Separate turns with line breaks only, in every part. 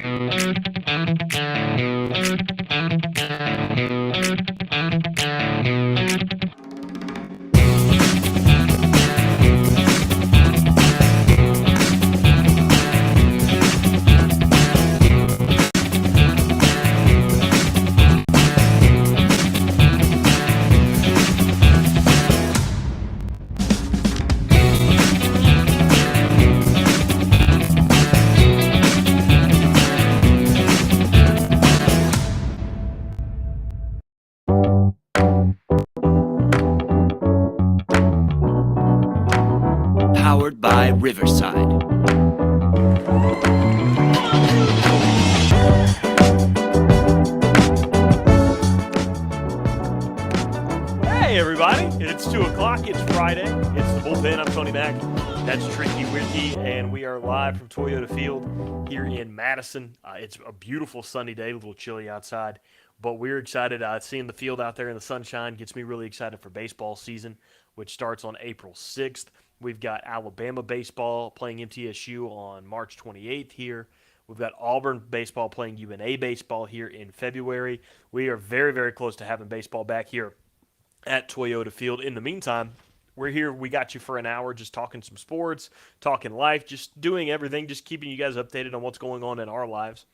Powered by Riverside.
Hey everybody, it's 2 o'clock, it's Friday, it's the Bullpen, I'm Tony Mack, that's Tricky Ricky, and we are live from Toyota Field here in Madison. It's a beautiful sunny day, a little chilly outside, but we're excited. Seeing the field out there in the sunshine gets me really excited for baseball season, which starts on April 6th. We've got Alabama baseball playing MTSU on March 28th here. We've got Auburn baseball playing UNA baseball here in February. We are very, very close to having baseball back here at Toyota Field. In the meantime, we're here. We got you for an hour just talking some sports, talking life, just doing everything, just keeping you guys updated on what's going on in our lives.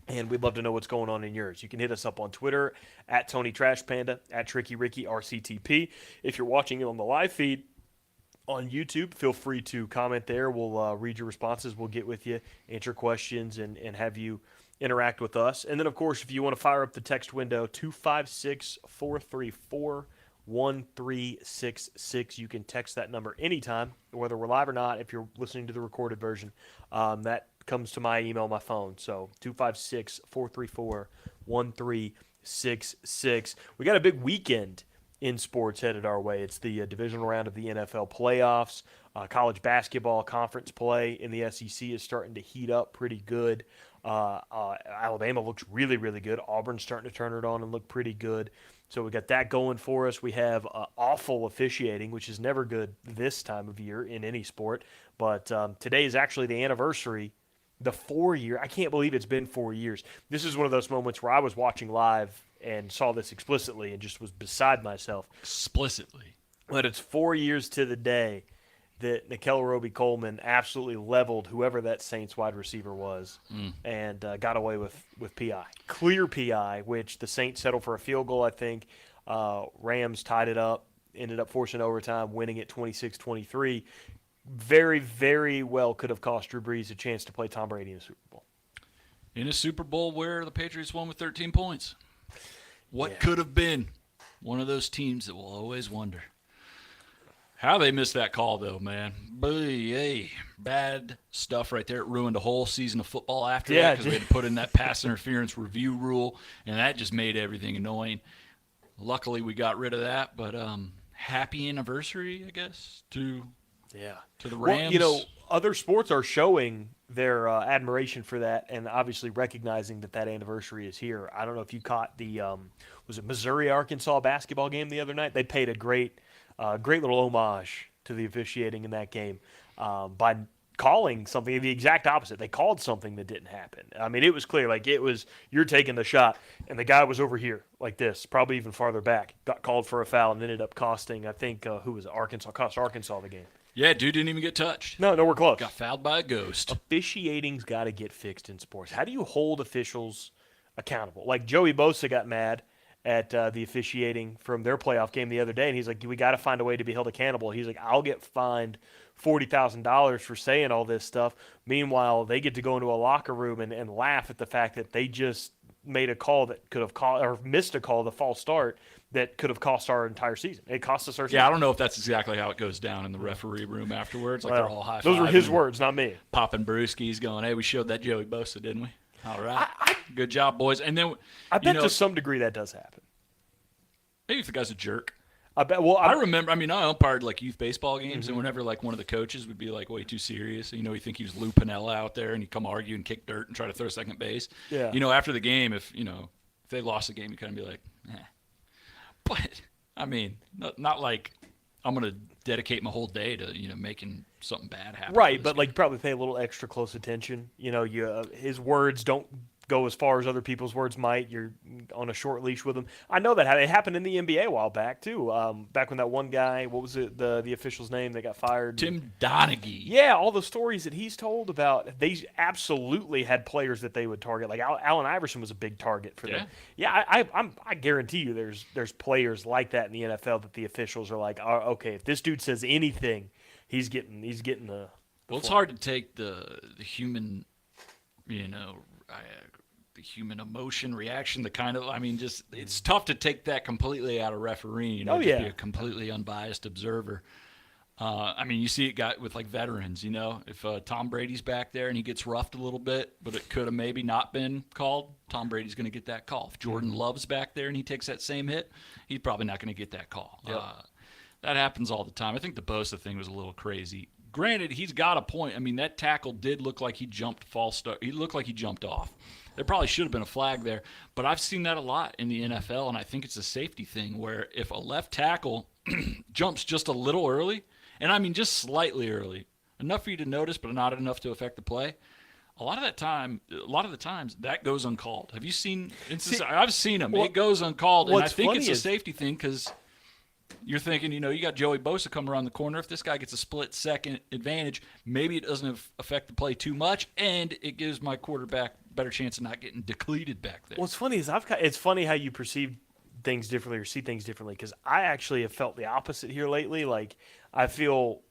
And we'd love to know what's going on in yours. You can hit us up on Twitter at Tony Trash Panda, at Tricky Ricky RCTP. If you're watching it on the live feed on YouTube, feel free to comment there. We'll read your responses. We'll get with you, answer questions, and have you interact with us. And then, of course, if you want to fire up the text window, 256-434-1366. You can text that number anytime, whether we're live or not. If you're listening to the recorded version, that comes to my email, my phone. So 256-434-1366. We got a big weekend in sports headed our way. It's the divisional round of the NFL playoffs. College basketball conference play in the SEC is starting to heat up pretty good. Alabama looks really, really good. Auburn's starting to turn it on and look pretty good. So we got that going for us. We have awful officiating, which is never good this time of year in any sport. But today is actually the anniversary, the 4-year. I can't believe it's been 4 years. This is one of those moments where I was watching live and saw this explicitly and just was beside myself.
Explicitly.
But it's 4 years to the day that Nikel Roby-Coleman absolutely leveled whoever that Saints wide receiver was and got away with PI. Clear PI, which the Saints settled for a field goal, I think. Rams tied it up, ended up forcing overtime, winning it 26-23. Very, very well could have cost Drew Brees a chance to play Tom Brady in the Super Bowl.
In a Super Bowl where the Patriots won with 13 points. What could have been? One of those teams that we'll always wonder. How they missed that call, though, man. Hey, bad stuff right there. It ruined a whole season of football after that because we had to put in that pass interference review rule, and that just made everything annoying. Luckily, we got rid of that, but happy anniversary, I guess, to the Rams.
Well, other sports are showing their admiration for that and obviously recognizing that anniversary is here. I don't know if you caught the was it Missouri-Arkansas basketball game the other night? They paid a great little homage to the officiating in that game by calling something the exact opposite. They called something that didn't happen. I mean, it was clear. Like, it was, you're taking the shot, and the guy was over here like this, probably even farther back, got called for a foul and ended up costing, I think, who was it? Cost Arkansas the game.
Yeah, dude didn't even get touched.
No, we're close.
Got fouled by a ghost.
Officiating's got to get fixed in sports. How do you hold officials accountable? Like, Joey Bosa got mad at the officiating from their playoff game the other day, and he's like, we got to find a way to be held accountable. He's like, I'll get fined $40,000 for saying all this stuff. Meanwhile, they get to go into a locker room and laugh at the fact that they just made a call that could have or missed a call, the false start, that could have cost our entire season. It cost us our season.
Yeah, I don't know if that's exactly how it goes down in the referee room afterwards. Like, they're all high-fiving.
Those were his words, not me.
Popping brewskis, going, hey, we showed that Joey Bosa, didn't we? All right. Good job, boys. And then
I bet to some degree that does happen.
Maybe if the guy's a jerk.
I bet. Well,
I remember. I mean, I umpired like youth baseball games, and whenever like one of the coaches would be like way too serious, you think he was Lou Piniella out there, and he'd come argue and kick dirt and try to throw second base.
Yeah.
After the game, if they lost the game, you kind of be like, eh. But I mean, not like I'm going to dedicate my whole day to, making something bad happen.
Right, but like you probably pay a little extra close attention. His words don't go as far as other people's words might. You're on a short leash with him. I know that it happened in the NBA a while back too. Back when that one guy, what was it, the official's name that got fired?
Tim Donaghy.
Yeah, all the stories that he's told about, they absolutely had players that they would target. Like Allen Iverson was a big target for them. Yeah, I guarantee you, there's players like that in the NFL that the officials are like, oh, okay, if this dude says anything, he's getting the.
Well, it's hard to take the human, the human emotion reaction, it's tough to take that completely out of refereeing, be a completely unbiased observer. You see it with like veterans, if Tom Brady's back there and he gets roughed a little bit, but it could have maybe not been called, Tom Brady's going to get that call. If Jordan Love's back there and he takes that same hit, he's probably not going to get that call.
Yep.
That happens all the time. I think the Bosa thing was a little crazy. Granted, he's got a point. That tackle did look like he jumped false start. He looked like he jumped off. There probably should have been a flag there, but I've seen that a lot in the NFL, and I think it's a safety thing where if a left tackle jumps just a little early, and just slightly early, enough for you to notice, but not enough to affect the play, a lot of the times that goes uncalled. Have you seen instances? I've seen them. It goes uncalled, and I think it's a safety thing because you're thinking, you got Joey Bosa coming around the corner. If this guy gets a split-second advantage, maybe it doesn't affect the play too much, and it gives my quarterback a better chance of not getting depleted back there.
What's funny is it's funny how you perceive things differently or see things differently, because I actually have felt the opposite here lately. Like, I feel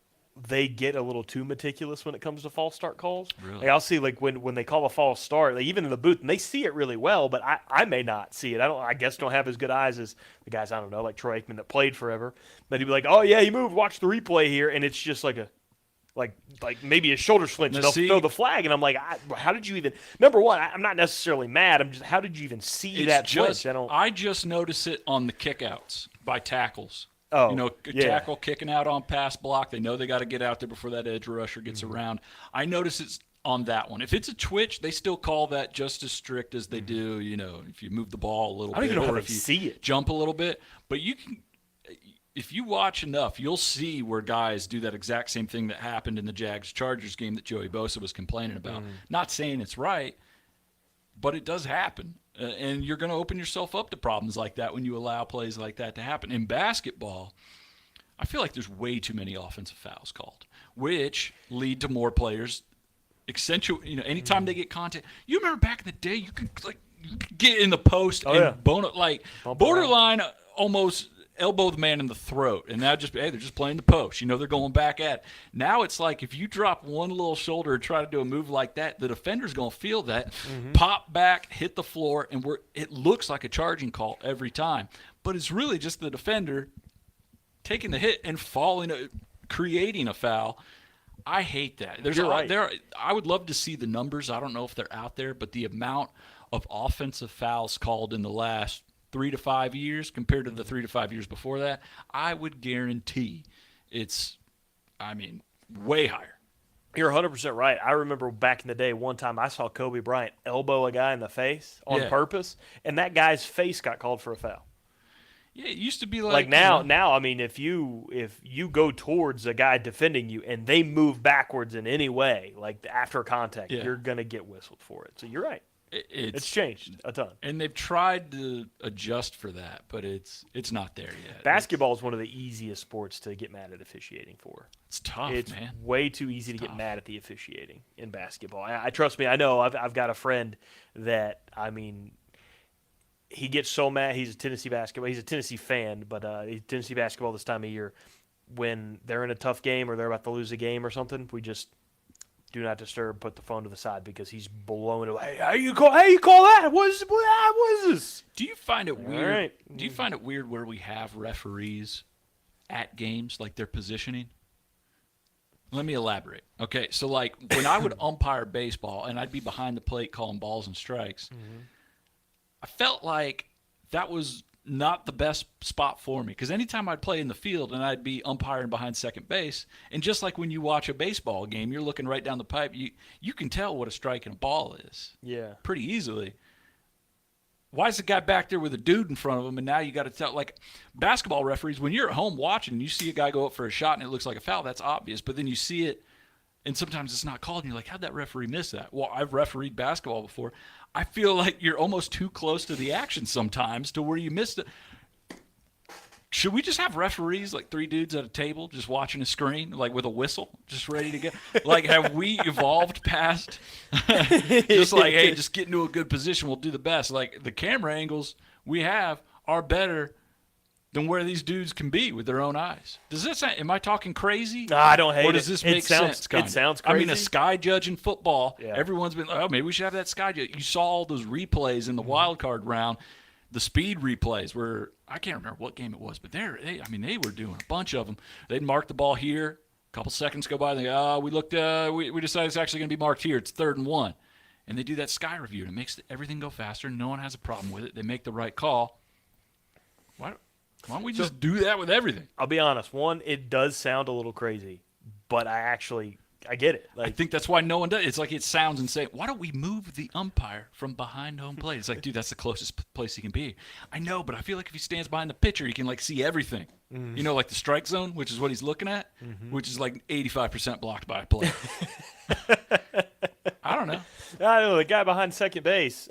they get a little too meticulous when it comes to false start calls.
Really?
Like, I'll see when they call a false start, like even in the booth, and they see it really well, but I may not see it. I guess don't have as good eyes as the guys, I don't know, like Troy Aikman that played forever. But he'd be like, oh yeah, he moved, watch the replay here, and it's just like maybe a shoulder flinch, and they'll throw the flag, and I'm like, how did you even? Number one, I'm not necessarily mad. I'm just, how did you even see that flinch?
I just notice it on the kickouts by tackles.
Oh,
tackle kicking out on pass block. They know they got to get out there before that edge rusher gets around. I notice it's on that one. If it's a twitch, they still call that just as strict as they do, if you move the ball a little bit.
I don't even know how
or
they
if you
see it.
jump a little bit. But you can, if you watch enough, you'll see where guys do that exact same thing that happened in the Jags-Chargers game that Joey Bosa was complaining about. Not saying it's right, but it does happen. And you're going to open yourself up to problems like that when you allow plays like that to happen. In basketball, I feel like there's way too many offensive fouls called, which lead to more players accentuate. Anytime they get contact. You remember back in the day, you could get in the post borderline almost elbow the man in the throat, and now they're just playing the post. They're going back at it. Now it's like if you drop one little shoulder and try to do a move like that, the defender's going to feel that, pop back, hit the floor, and it looks like a charging call every time. But it's really just the defender taking the hit and creating a foul. I hate that.
You're right.
I would love to see the numbers. I don't know if they're out there, but the amount of offensive fouls called in the last 3 to 5 years compared to the 3 to 5 years before that, I would guarantee it's, way higher.
You're 100% right. I remember back in the day, one time I saw Kobe Bryant elbow a guy in the face on purpose, and that guy's face got called for a foul.
Yeah, it used to be like
now. If you go towards a guy defending you and they move backwards in any way, like after contact, you're gonna get whistled for it. So you're right. It's changed a ton,
and they've tried to adjust for that, but it's not there yet.
Basketball is one of the easiest sports to get mad at officiating for.
It's tough,
it's
man.
It's way too easy to get mad at the officiating in basketball. I trust me. I know. I've got a friend that he gets so mad. He's a Tennessee fan, but Tennessee basketball this time of year, when they're in a tough game or they're about to lose a game or something, we just do not disturb, put the phone to the side because he's blowing away. Hey, how you call that? What is this?
Do you find it weird?
Right.
Do you find it weird where we have referees at games, like their positioning? Let me elaborate. Okay, so like when I would umpire baseball and I'd be behind the plate calling balls and strikes, I felt like that was not the best spot for me, because anytime I'd play in the field and I'd be umpiring behind second base, and just like when you watch a baseball game, you're looking right down the pipe, you can tell what a strike and a ball is.
Yeah.
Pretty easily. Why is the guy back there with a dude in front of him, and now you got to tell, like, basketball referees, when you're at home watching and you see a guy go up for a shot and it looks like a foul, that's obvious. But then you see it, and sometimes it's not called, and you're like, how'd that referee miss that? Well, I've refereed basketball before. I feel like you're almost too close to the action sometimes to where you missed it. Should we just have referees, like 3 dudes at a table just watching a screen, like with a whistle, just ready to go? Like, have we evolved past just like, hey, just get into a good position, we'll do the best. Like, the camera angles we have are better than where these dudes can be with their own eyes. Does this sound, am I talking crazy?
No, I don't hate it.
Or does this make sense?
It sounds crazy.
I mean, a sky judge in football,
Yeah.
everyone's been like, oh, maybe we should have that sky judge. You saw all those replays in the wild card round, the speed replays where I can't remember what game it was, but they were doing a bunch of them. They'd mark the ball here, a couple seconds go by, and they go, we decided it's actually going to be marked here. It's 3rd and 1. And they do that sky review, and it makes everything go faster. No one has a problem with it. They make the right call. Why don't we just do that with everything?
I'll be honest. One, it does sound a little crazy, but I get it.
I think that's why no one does. It's like it sounds insane. Why don't we move the umpire from behind home plate? It's like, dude, that's the closest place he can be. I know, but I feel like if he stands behind the pitcher, he can like see everything. You know, like the strike zone, which is what he's looking at, which is like 85% blocked by a player. I don't know.
I know the guy behind second base.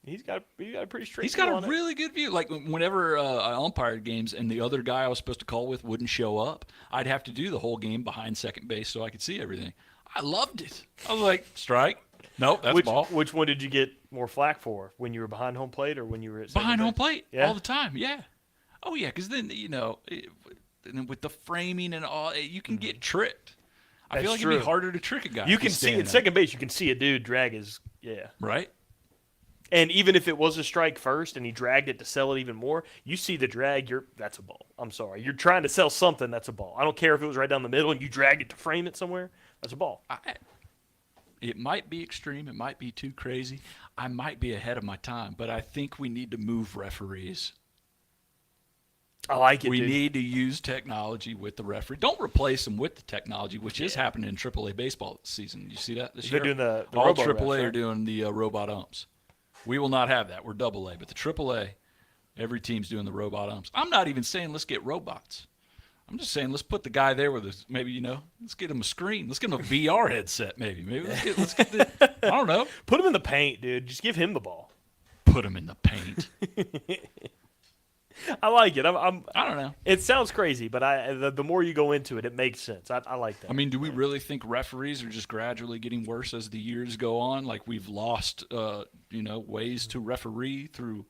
He's got a pretty straight.
He's got
view
a
on it.
really good view. Like whenever I umpired games and the other guy I was supposed to call with wouldn't show up, I'd have to do the whole game behind second base so I could see everything. I loved it. I was like, strike. Nope, that's ball.
Which one did you get more flack for? When you were behind home plate or when you were at second
Behind
base?
home plate
Yeah?
all the time. Yeah. Oh yeah, because then and then with the framing and all, you can get tricked. I feel
That's
like it'd
true.
be harder to trick a guy.
You
if
can
he's
see
standing
at
there.
second base. You can see a dude drag his
Right.
And even if it was a strike first and he dragged it to sell it even more, you see the drag, that's a ball. I'm sorry. You're trying to sell something, that's a ball. I don't care if it was right down the middle and you dragged it to frame it somewhere, that's a ball.
It might be extreme. It might be too crazy. I might be ahead of my time, but I think we need to move referees.
I like it,
We
dude.
need to use technology with the referee. Don't replace them with the technology, which is happening in AAA baseball this season. You see that this
They're
year?
doing the
All
robo
AAA
refs,
are
right?
doing the robot umps. We will not have that. We're AA, but the AAA, every team's doing the robot umps. I'm not even saying let's get robots. I'm just saying let's put the guy there with us. Maybe, let's get him a screen. Let's get him a VR headset maybe. Let's get the, I don't know.
Put him in the paint, dude. Just give him the ball.
Put him in the paint.
I like it.
I don't know.
It sounds crazy, but the more you go into it, it makes sense. I like that.
I mean, do we really think referees are just gradually getting worse as the years go on? Like we've lost, ways to referee through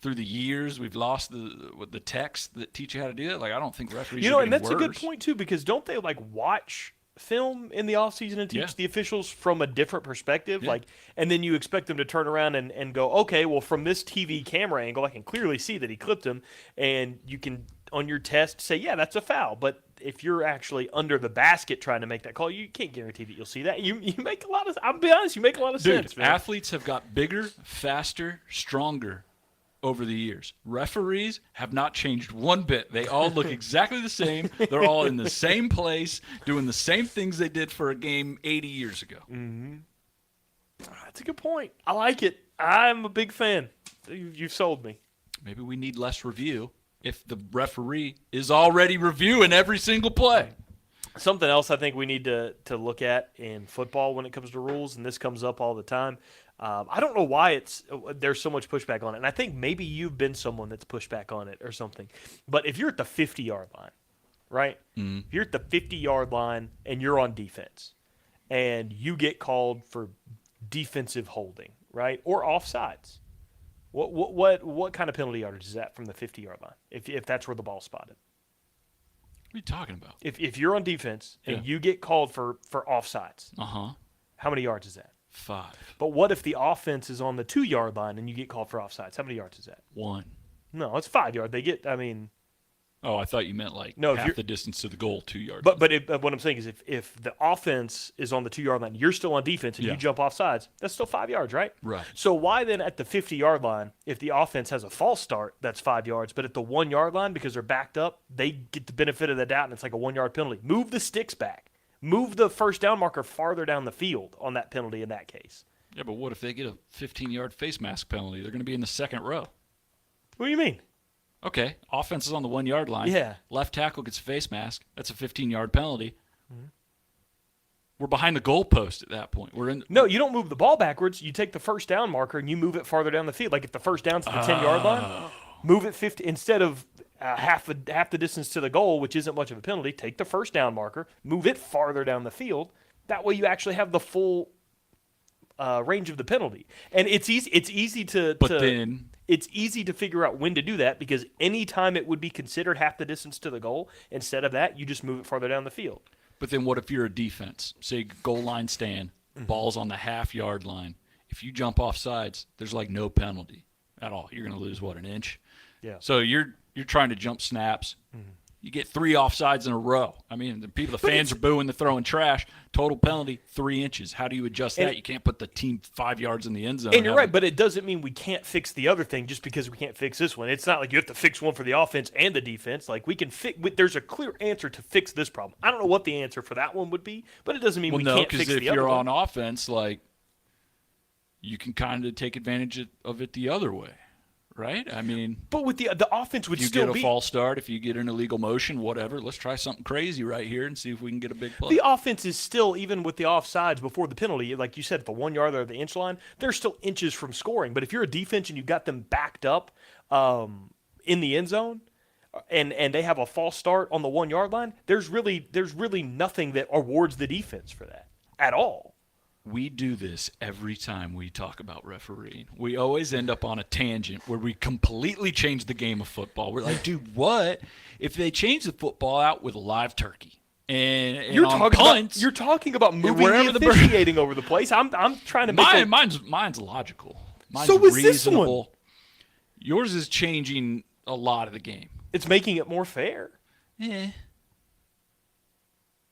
the years. We've lost the texts that teach you how to do it. Like I don't think referees. are
and
getting
that's a good
worse.
point too, because don't they watch film in the offseason and teach
Yeah.
the officials from a different perspective?
Yeah.
And then you expect them to turn around and go, okay, well, from this TV camera angle, I can clearly see that he clipped him, and you can on your test say, yeah, that's a foul. But if you're actually under the basket trying to make that call, you can't guarantee that you'll see that. You make a lot of. I'll be honest, you make a lot of
Dude,
sense, man.
athletes have got bigger, faster, stronger over the years. Referees have not changed one bit. They all look exactly the same. They're all in the same place, doing the same things they did for a game 80 years ago.
That's a good point. I like it. I'm a big fan. You've sold me.
Maybe we need less review if the referee is already reviewing every single play.
Something else I think we need to look at in football when it comes to rules, and this comes up all the time. I don't know why there's so much pushback on it, and I think maybe you've been someone that's pushed back on it or something. But if you're at the 50-yard line, right?
Mm-hmm.
If you're at the 50-yard line and you're on defense, and you get called for defensive holding, right, or offsides, what kind of penalty yardage is that from the 50-yard line? If that's where the ball's spotted.
What are you talking about?
If you're on defense and
Yeah.
you get called for offsides,
Uh-huh.
how many yards is that?
5.
But what if the offense is on the 2-yard line and you get called for offsides? How many yards is that?
1.
No, it's 5 yard.
Oh, I thought you meant like
No, if
half
you're-
the distance to the goal, 2 yards.
but what I'm saying is if the offense is on the 2-yard line, you're still on defense and
Yeah.
you jump offsides, that's still 5 yards, right?
Right.
So why then at the 50-yard line, if the offense has a false start, that's 5 yards, but at the 1-yard line, because they're backed up, they get the benefit of the doubt and it's like a 1-yard penalty. Move the sticks back. Move the first down marker farther down the field on that penalty in that case.
Yeah, but what if they get a 15-yard face mask penalty? They're going to be in the second row.
What do you mean?
Okay, offense is on the 1-yard line.
Yeah.
Left tackle gets a face mask. That's a 15-yard penalty. Mm-hmm. We're behind the goalpost at that point.
No, you don't move the ball backwards. You take the first down marker and you move it farther down the field. Like if the first down's at the 10-yard line, move it 50 instead of half the distance to the goal, which isn't much of a penalty. Take the first down marker, move it farther down the field. That way, you actually have the full range of the penalty, and it's easy. It's easy it's easy to figure out when to do that because any time it would be considered half the distance to the goal, instead of that, you just move it farther down the field.
But then what if you're a defense? Say goal line stand, ball's on the half-yard line. If you jump off sides, there's like no penalty at all. You're going to lose, an inch?
Yeah.
So you're trying to jump snaps. Mm-hmm. You get 3 offsides in a row. I mean, the fans are booing, they're throwing trash. Total penalty, 3 inches. How do you adjust that? You can't put the team 5 yards in the end zone.
And you're right, but it doesn't mean we can't fix the other thing just because we can't fix this one. It's not like you have to fix one for the offense and the defense. Like we can fix. There's a clear answer to fix this problem. I don't know what the answer for that one would be, but it doesn't mean we can't fix the other one.
Because if you're on offense, like you can kind of take advantage of it the other way. Right? I mean,
but with the offense would still be.
You get a false start, if you get an illegal motion, whatever. Let's try something crazy right here and see if we can get a big play.
The offense is still, even with the offsides before the penalty, like you said, the 1 yard or the inch line, they're still inches from scoring. But if you're a defense and you got them backed up in the end zone, and they have a false start on the 1 yard line, there's really nothing that awards the defense for that at all.
We do this every time we talk about refereeing. We always end up on a tangent where we completely change the game of football. We're like, dude, what if they change the football out with a live turkey? And
you're
talking
about moving the officiating over the place. I'm trying to make
mine's logical. Mine's
so is
reasonable.
This one.
Yours is changing a lot of the game.
It's making it more fair.
Yeah.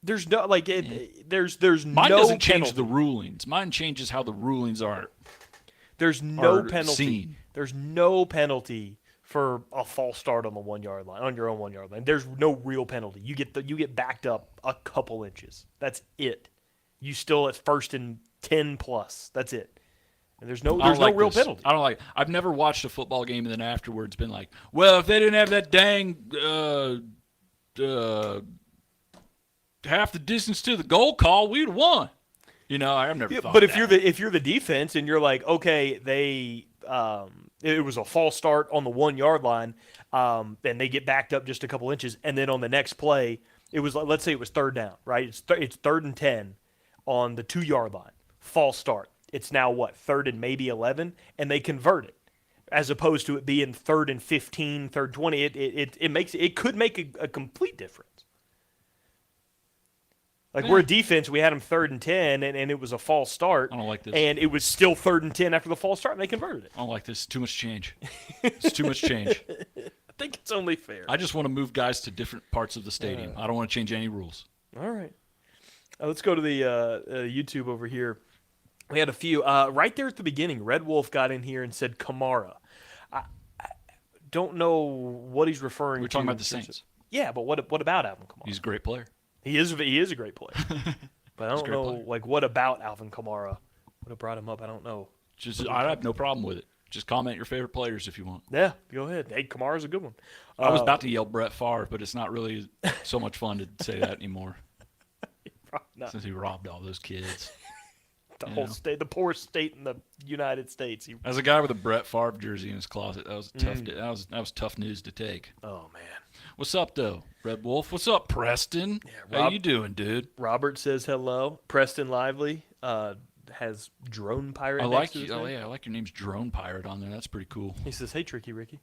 There's no there's
Mine
no
doesn't change
penalty.
the rulings. Mine changes how the rulings are.
There's no penalty.
Seen.
There's no penalty for a false start on the 1 yard line, on your own 1 yard line. There's no real penalty. You get backed up a couple inches. That's it. You still at first and 10 plus. That's it. And there's no real penalty.
I don't like. I've never watched a football game and then afterwards been like, well, if they didn't have that dang half the distance to the goal call, we'd have won. I've never thought
but
that.
if you're the defense and you're like, okay, it was a false start on the 1 yard line, and they get backed up just a couple inches, and then on the next play, it was let's say it was third down, right? It's 3rd and 10 on the 2 yard line, false start. It's now 3rd and maybe 11, and they convert it, as opposed to it being 3rd and 15, 3rd 20. It could make a complete difference. Like, we're a defense, we had them 3rd and 10, and it was a false start.
I don't like this.
And it was still 3rd and 10 after the false start, and they converted it.
I don't like this. Too much change. It's too much change.
I think it's only fair.
I just want to move guys to different parts of the stadium. I don't want to change any rules.
All right. Let's go to the YouTube over here. We had a few. Right there at the beginning, Red Wolf got in here and said Kamara. I don't know what he's referring to.
We're talking about the Saints.
Yeah, but what about Alvin Kamara?
He's a great player.
He is a great player. But I don't know, what about Alvin Kamara would have brought him up? I don't know.
I have no problem with it. Just comment your favorite players if you want.
Yeah, go ahead. Hey, Kamara's a good one.
I was about to yell Brett Favre, but it's not really so much fun to say that anymore. Since he robbed all those kids.
The whole state, the poorest state in the United States.
As a guy with a Brett Favre jersey in his closet, that was tough. That was tough news to take.
Oh man.
What's up, though, Red Wolf? What's up, Preston? Yeah, how you doing, dude?
Robert says hello. Preston Lively has Drone Pirate.
I like you. Oh yeah, I like your name's Drone Pirate on there. That's pretty cool.
He says, "Hey, Tricky Ricky."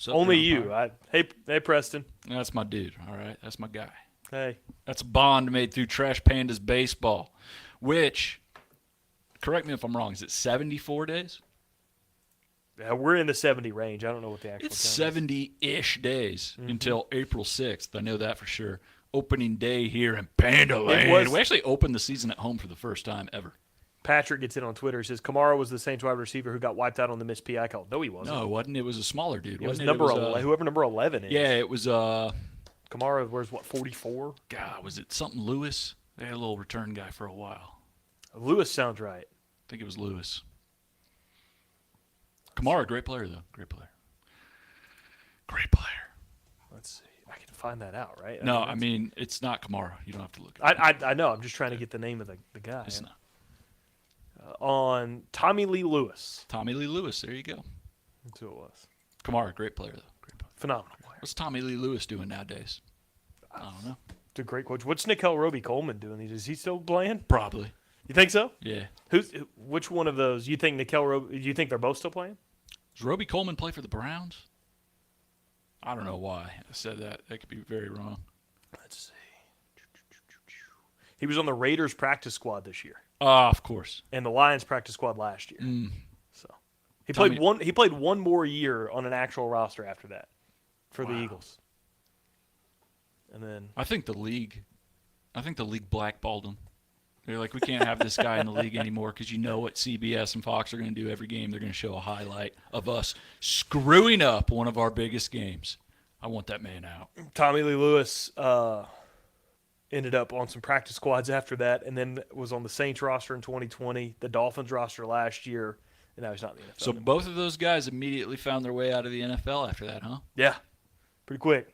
Up,
only you. Hey, Preston.
That's my dude. All right, that's my guy.
Hey,
that's a bond made through Trash Pandas baseball, which, correct me if I'm wrong, is it 74 days?
Yeah, we're in the 70 range. I don't know what the actual
It's 70-ish days until April 6th. I know that for sure. Opening day here in Panda Land. We actually opened the season at home for the first time ever.
Patrick gets in on Twitter. He says, Kamara was the Saints wide receiver who got wiped out on the missed PI call. No, he wasn't.
No, it wasn't. It was a smaller dude.
It was whoever number 11 is.
Yeah, it was
Kamara wears, 44?
God, was it something Lewis? They had a little return guy for a while.
Lewis sounds right.
think it was Lewis. Kamara, great player, though. Great player. Great player.
Let's see. I can find that out, right?
No, I mean, it's not Kamara. You don't have to look.
I know. I'm just trying to get the name of the guy.
It's not.
On Tommy Lee Lewis.
Tommy Lee Lewis. There you go.
That's who it was.
Kamara, great player, though. Great player.
Phenomenal player.
What's Tommy Lee Lewis doing nowadays? I don't know.
It's a great coach. What's Nickel Roby Coleman doing? Is he still playing?
Probably.
You think so?
Yeah.
Which one of those? You think Nickel Roby? Do you think they're both still playing?
Does Roby Coleman play for the Browns? I don't know why I said that. That could be very wrong.
Let's see. He was on the Raiders practice squad this year,
Of course.
and the Lions practice squad last year. So he
Tell
played
me-
one. He played one more year on an actual roster after that for the
Wow.
Eagles. And then
I think the league blackballed him. They're like, we can't have this guy in the league anymore because you know what CBS and Fox are going to do every game. They're going to show a highlight of us screwing up one of our biggest games. I want that man out.
Tommy Lee Lewis ended up on some practice squads after that, and then was on the Saints roster in 2020, the Dolphins roster last year, and now he's not in the NFL.
So
anymore.
both of those guys immediately found their way out of the NFL after that, huh?
Yeah, pretty quick.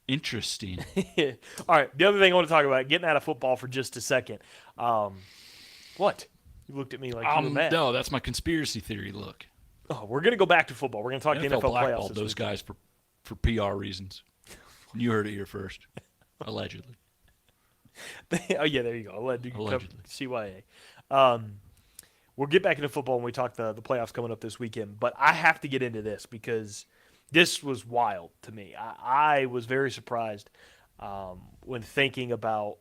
Interesting.
All right, the other thing I want to talk about, getting out of football for just a second. What? You looked at me like you were mad.
No, that's my conspiracy theory look.
Oh, we're going to go back to football. We're going to talk
NFL
NFL playoffs
blackballed
this
those
week.
guys for PR reasons. You heard it here first. Allegedly.
Oh, yeah, there you go.
Allegedly.
CYA. We'll get back into football when we talk the playoffs coming up this weekend. But I have to get into this because this was wild to me. I was very surprised when thinking about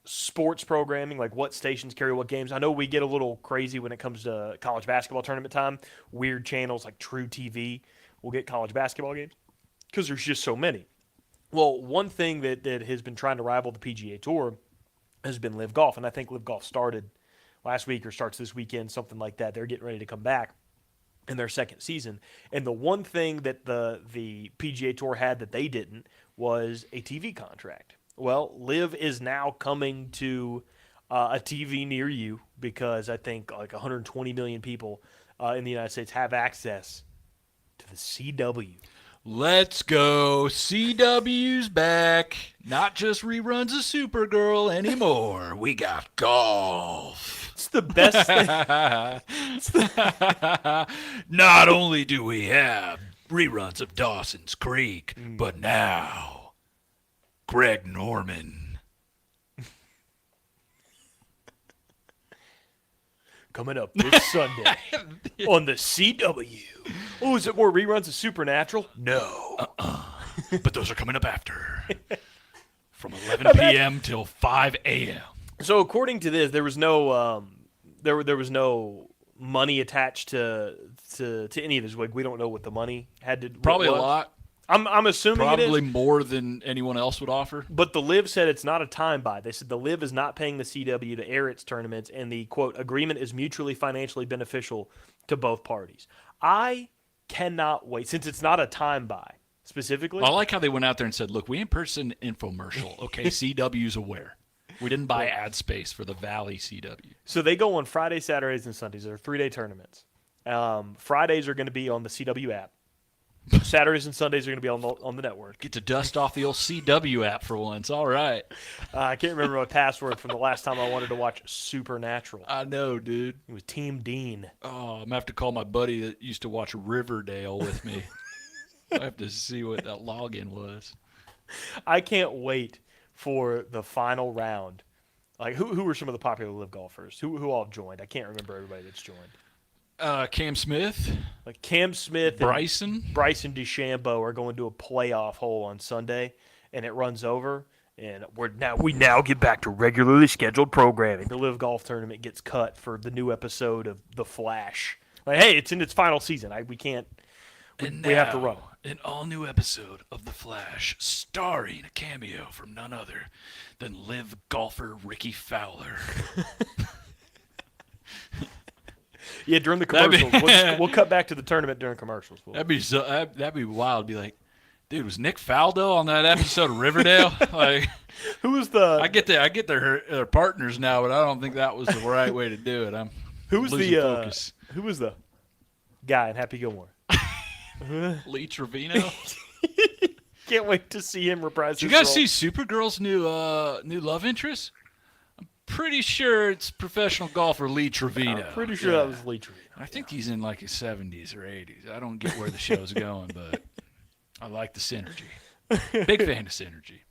sports programming, like what stations carry what games. I know we get a little crazy when it comes to college basketball tournament time. Weird channels like True TV will get college basketball games because there's just so many. Well, one thing that has been trying to rival the PGA Tour has been Live Golf, and I think Live Golf started last week or starts this weekend, something like that. They're getting ready to come back in their second season. And the one thing that the PGA Tour had that they didn't was a TV contract. Well, Live is now coming to a TV near you because I think like 120 million people in the United States have access to the CW.
Let's go. CW's back. Not just reruns of Supergirl anymore. We got golf.
It's the best thing.
Not only do we have reruns of Dawson's Creek, but now Greg Norman.
Coming up this Sunday on the CW. Oh, is it more reruns of Supernatural? No.
But those are coming up after. From 11 p.m. till 5 a.m.
So according to this, there was no there was no money attached to any of this. Like we don't know what the money had to.
Probably a
was.
lot.
I'm assuming
Probably
it is.
more than anyone else would offer.
But the Live said it's not a time buy. They said the Live is not paying the CW to air its tournaments, and the quote agreement is mutually financially beneficial to both parties. I cannot wait since it's not a time buy specifically.
I like how they went out there and said, look, we ain't purchased an infomercial. Okay, CW's aware. We didn't buy ad space for the Valley CW.
So they go on Fridays, Saturdays, and Sundays. They're 3-day tournaments. Fridays are going to be on the CW app. Saturdays and Sundays are going to be on the network.
Get to dust off the old CW app for once. All right.
I can't remember my password from the last time I wanted to watch Supernatural.
I know, dude.
It was Team Dean.
Oh, I'm going to have to call my buddy that used to watch Riverdale with me. I have to see what that login was.
I can't wait for the final round. Like, who were some of the popular Live golfers? Who all joined? I can't remember everybody that's joined.
Cam Smith,
Like Cam Smith and
Bryson.
Bryson DeChambeau are going to a playoff hole on Sunday, and it runs over. And we now get back to regularly scheduled programming. The Live Golf Tournament gets cut for the new episode of The Flash. Like, hey, it's in its final season. We can't. We have to run it.
An all-new episode of The Flash, starring a cameo from none other than Live golfer Ricky Fowler.
Yeah, during the
That'd be-
commercials. We'll cut back to the tournament during commercials.
That'd be wild. Be like, Dude, was Nick Faldo on that episode of Riverdale? Like,
Who was the?
I get their partners now, but I don't think that was the right way to do it. I'm
Who was
losing
the?
focus.
Who was the guy in Happy Gilmore?
Lee Trevino.
Can't wait to see him reprise.
Did you
his
guys
role.
see Supergirl's new love interest? I'm pretty sure it's professional golfer Lee Trevino.
I'm pretty sure that was Lee Trevino.
I think he's in like his 70s or 80s. I don't get where the show's going, but I like the synergy. Big fan of synergy.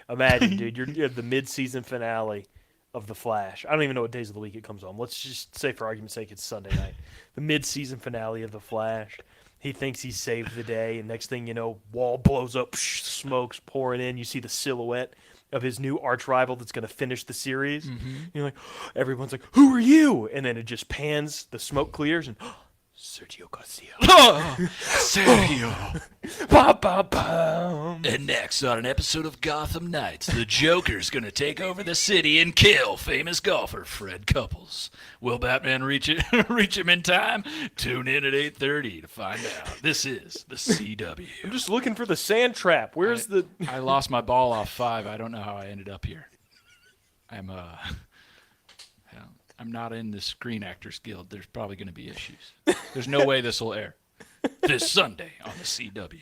Imagine, dude, you're at the mid-season finale of The Flash. I don't even know what days of the week it comes on. Let's just say, for argument's sake, it's Sunday night. The mid-season finale of The Flash. He thinks he saved the day, and next thing you know, wall blows up, smoke's pouring in. You see the silhouette of his new arch rival that's going to finish the series.
Mm-hmm.
You're like, everyone's like, "Who are you?" And then it just pans, the smoke clears, and Sergio Garcia.
Sergio.
Ba, ba, bum.
And next on an episode of Gotham Knights, the Joker's going to take over the city and kill famous golfer Fred Couples. Will Batman reach him in time? Tune in at 8:30 to find out. This is the CW.
I'm just looking for the sand trap. Where's the?
I lost my ball off 5. I don't know how I ended up here. I'm not in the Screen Actors Guild. There's probably going to be issues. There's no way this will air this Sunday on the CW.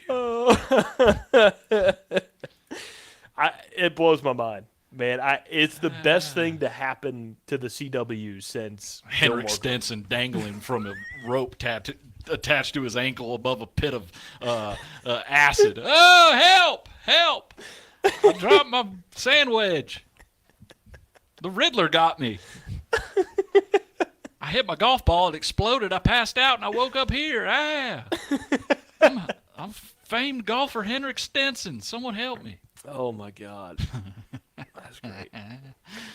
It blows my mind, man. It's the best thing to happen to the CW since
Henrik
Gilmore.
Stenson dangling from a rope attached to his ankle above a pit of acid. Oh, help! I dropped my sandwich. The Riddler got me. I hit my golf ball, it exploded, I passed out, and I woke up here. I'm famed golfer Henrik Stenson. Someone help me.
Oh, my God. That's great.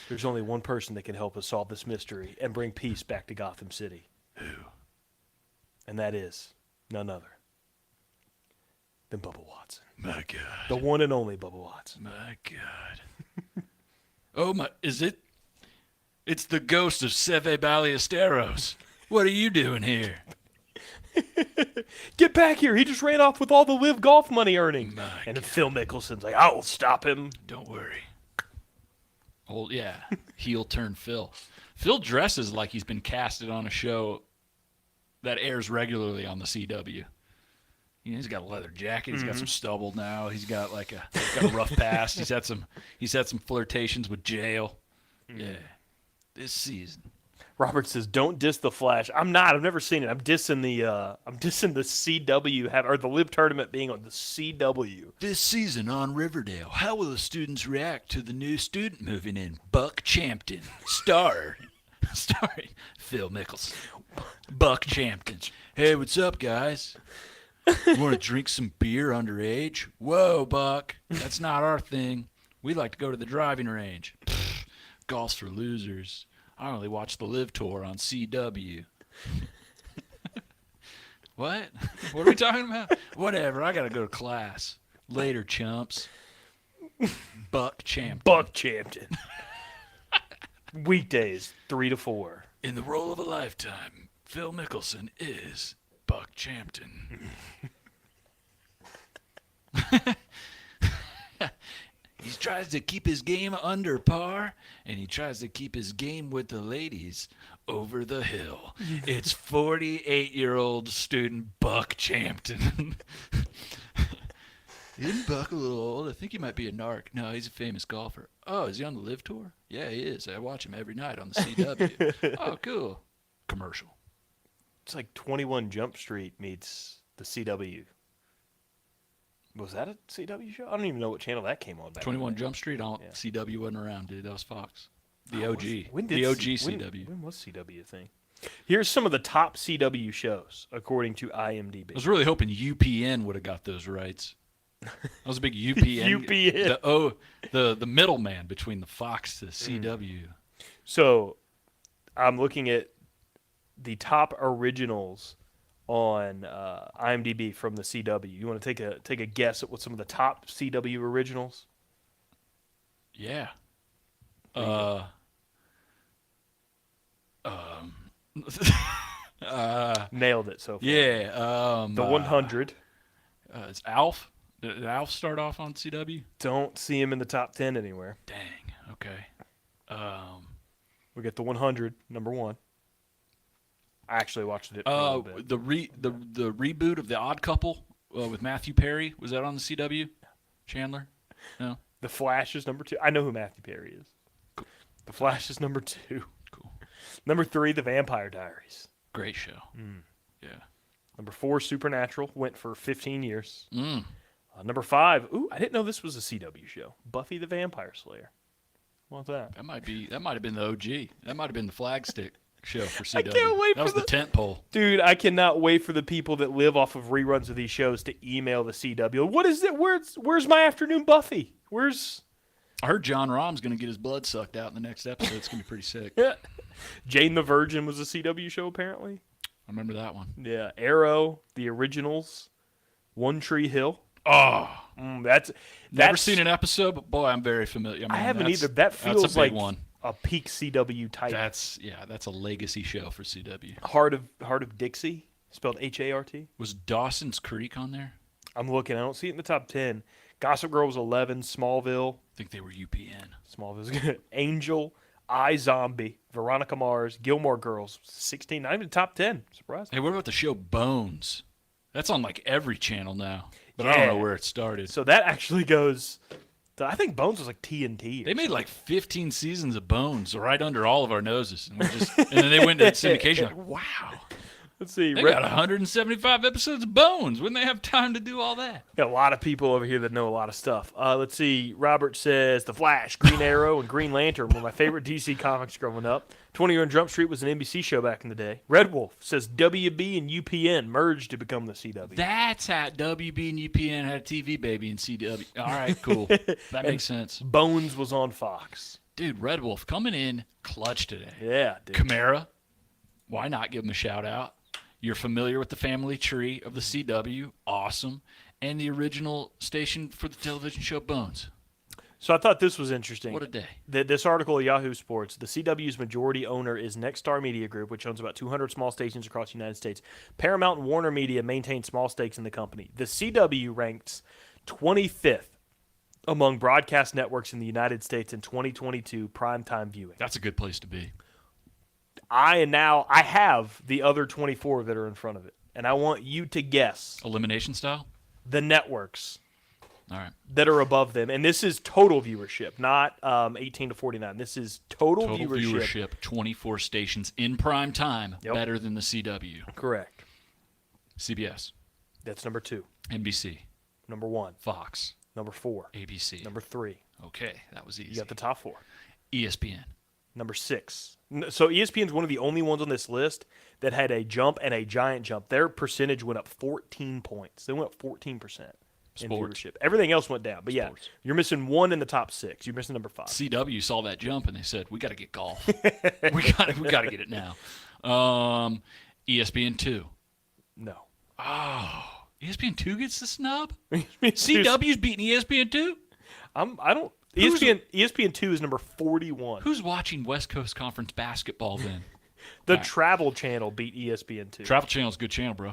There's only one person that can help us solve this mystery and bring peace back to Gotham City.
Who?
And that is none other than Bubba Watson.
My God.
The one and only Bubba Watson.
My God. Oh, my. Is it? It's the ghost of Seve Ballesteros. What are you doing here?
Get back here. He just ran off with all the live golf money earning.
My
And then Phil Mickelson's like, I'll stop him.
Don't worry. Yeah. Heel turn Phil. Phil dresses like he's been casted on a show that airs regularly on the CW. You know, he's got a leather jacket. He's got some stubble now. He's got a rough past. He's had some flirtations with jail. Yeah. This season.
Robert says, "Don't diss the Flash." I'm not. I've never seen it. I'm dissing the CW or the Live tournament being on the CW.
This season on Riverdale, how will the students react to the new student moving in, Buck Champton, starring Phil Mickelson. Buck Champton. Hey, what's up, guys? You want to drink some beer underage? Whoa, Buck. That's not our thing. We like to go to the driving range. Pfft, golf's for losers. I only watch the Live Tour on CW. What? What are we talking about? Whatever. I got to go to class. Later, chumps. Buck Champton.
Buck Champton. Weekdays, 3 to 4.
In the role of a lifetime, Phil Mickelson is Buck Champton. He tries to keep his game under par, and he tries to keep his game with the ladies over the hill. It's 48-year-old student Buck Champton. Isn't Buck a little old? I think he might be a narc. No, he's a famous golfer. Oh, is he on the Live Tour? Yeah, he is. I watch him every night on the CW. Oh, cool. Commercial.
It's like 21 Jump Street meets the CW. Was that a CW show? I don't even know what channel that came on back
21
then.
Jump Street?
Yeah.
CW wasn't around, dude. That was Fox. The OG.
When
The
did
OG
when-
CW.
When was CW a thing? Here's some of the top CW shows, according to IMDb.
I was really hoping UPN would have got those rights. I was a big UPN.
UPN.
The middleman between the Fox to CW.
So I'm looking at the top originals on IMDb from the CW. You want to take a guess at what some of the top CW originals?
Yeah.
Nailed it so far.
Yeah.
The 100.
Is Alf? Did Alf start off on CW?
Don't see him in the top 10 anywhere.
Dang. Okay.
We got the 100, number 1. I actually watched it for a little bit.
The reboot of The Odd Couple with Matthew Perry, was that on the CW? Chandler? No.
The Flash is number 2. I know who Matthew Perry is.
Cool.
The Flash is number 2.
Cool.
Number 3, The Vampire Diaries.
Great show. Yeah.
Number 4, Supernatural. Went for 15 years.
Mm.
Number 5, I didn't know this was a CW show. Buffy the Vampire Slayer. What's that?
That might have been the OG. That might have been the flagstick show for CW.
I can't wait
that was the tent pole.
Dude, I cannot wait for the people that live off of reruns of these shows to email the CW. What is it? Where's my afternoon Buffy?
I heard John Rahm's going to get his blood sucked out in the next episode. It's going to be pretty sick.
Jane the Virgin was a CW show, apparently.
I remember that one.
Yeah. Arrow, The Originals, One Tree Hill.
Oh,
That's
never seen an episode, but boy, I'm very familiar.
I haven't either. That feels
that's a
like
big one.
A peak CW type.
That's a legacy show for CW.
Heart of Dixie, spelled Hart.
Was Dawson's Creek on there?
I'm looking. I don't see it in the top 10. Gossip Girl was 11. Smallville.
I think they were UPN.
Smallville's good. Angel, iZombie, Veronica Mars, Gilmore Girls, 16. Not even top 10. Surprised.
Hey, what about the show Bones? That's on like every channel now, but I
Yeah.
don't know where it started.
So that actually goes. I think Bones was like TNT.
They made like 15 seasons of Bones right under all of our noses, and then they went to syndication. Like, wow,
Let's see.
they got 175 episodes of Bones. Wouldn't they have time to do all that?
Got a lot of people over here that know a lot of stuff. Let's see. Robert says The Flash, Green Arrow, and Green Lantern were my favorite DC comics growing up. 20 on Jump Street was an NBC show back in the day. Red Wolf says WB and UPN merged to become the CW.
That's how WB and UPN had a TV baby in CW. All right, cool. That makes sense.
Bones was on Fox.
Dude, Red Wolf coming in clutch today.
Yeah, dude.
Chimera, why not give him a shout out? You're familiar with the family tree of the CW, awesome, and the original station for the television show Bones.
So I thought this was interesting.
What a day.
This article at Yahoo Sports, the CW's majority owner is Nexstar Media Group, which owns about 200 small stations across the United States. Paramount and Warner Media maintain small stakes in the company. The CW ranks 25th among broadcast networks in the United States in 2022 primetime viewing.
That's a good place to be.
I have the other 24 that are in front of it, and I want you to guess
Elimination style?
the networks
All right.
that are above them. And this is total viewership, not 18 to 49. This is total viewership.
24 stations in prime time,
Yep.
better than the CW.
Correct.
CBS,
That's number 2.
NBC,
Number 1.
Fox,
Number 4.
ABC.
Number 3.
Okay, that was easy.
You got the top 4.
ESPN.
Number 6. So ESPN's one of the only ones on this list that had a jump and a giant jump. Their percentage went up 14 points. They went up 14% in
Sports.
viewership. Everything else went down. But yeah,
Sports.
you're missing one in the top 6. You're missing number 5.
CW saw that jump and they said, "We got to get golf. we got to get it now." ESPN 2.
No.
Oh, ESPN 2 gets the snub. CW's beating ESPN 2.
I don't. ESPN 2 is number 41.
Who's watching West Coast Conference basketball then?
The Travel Channel beat ESPN 2.
Travel Channel's a good channel, bro.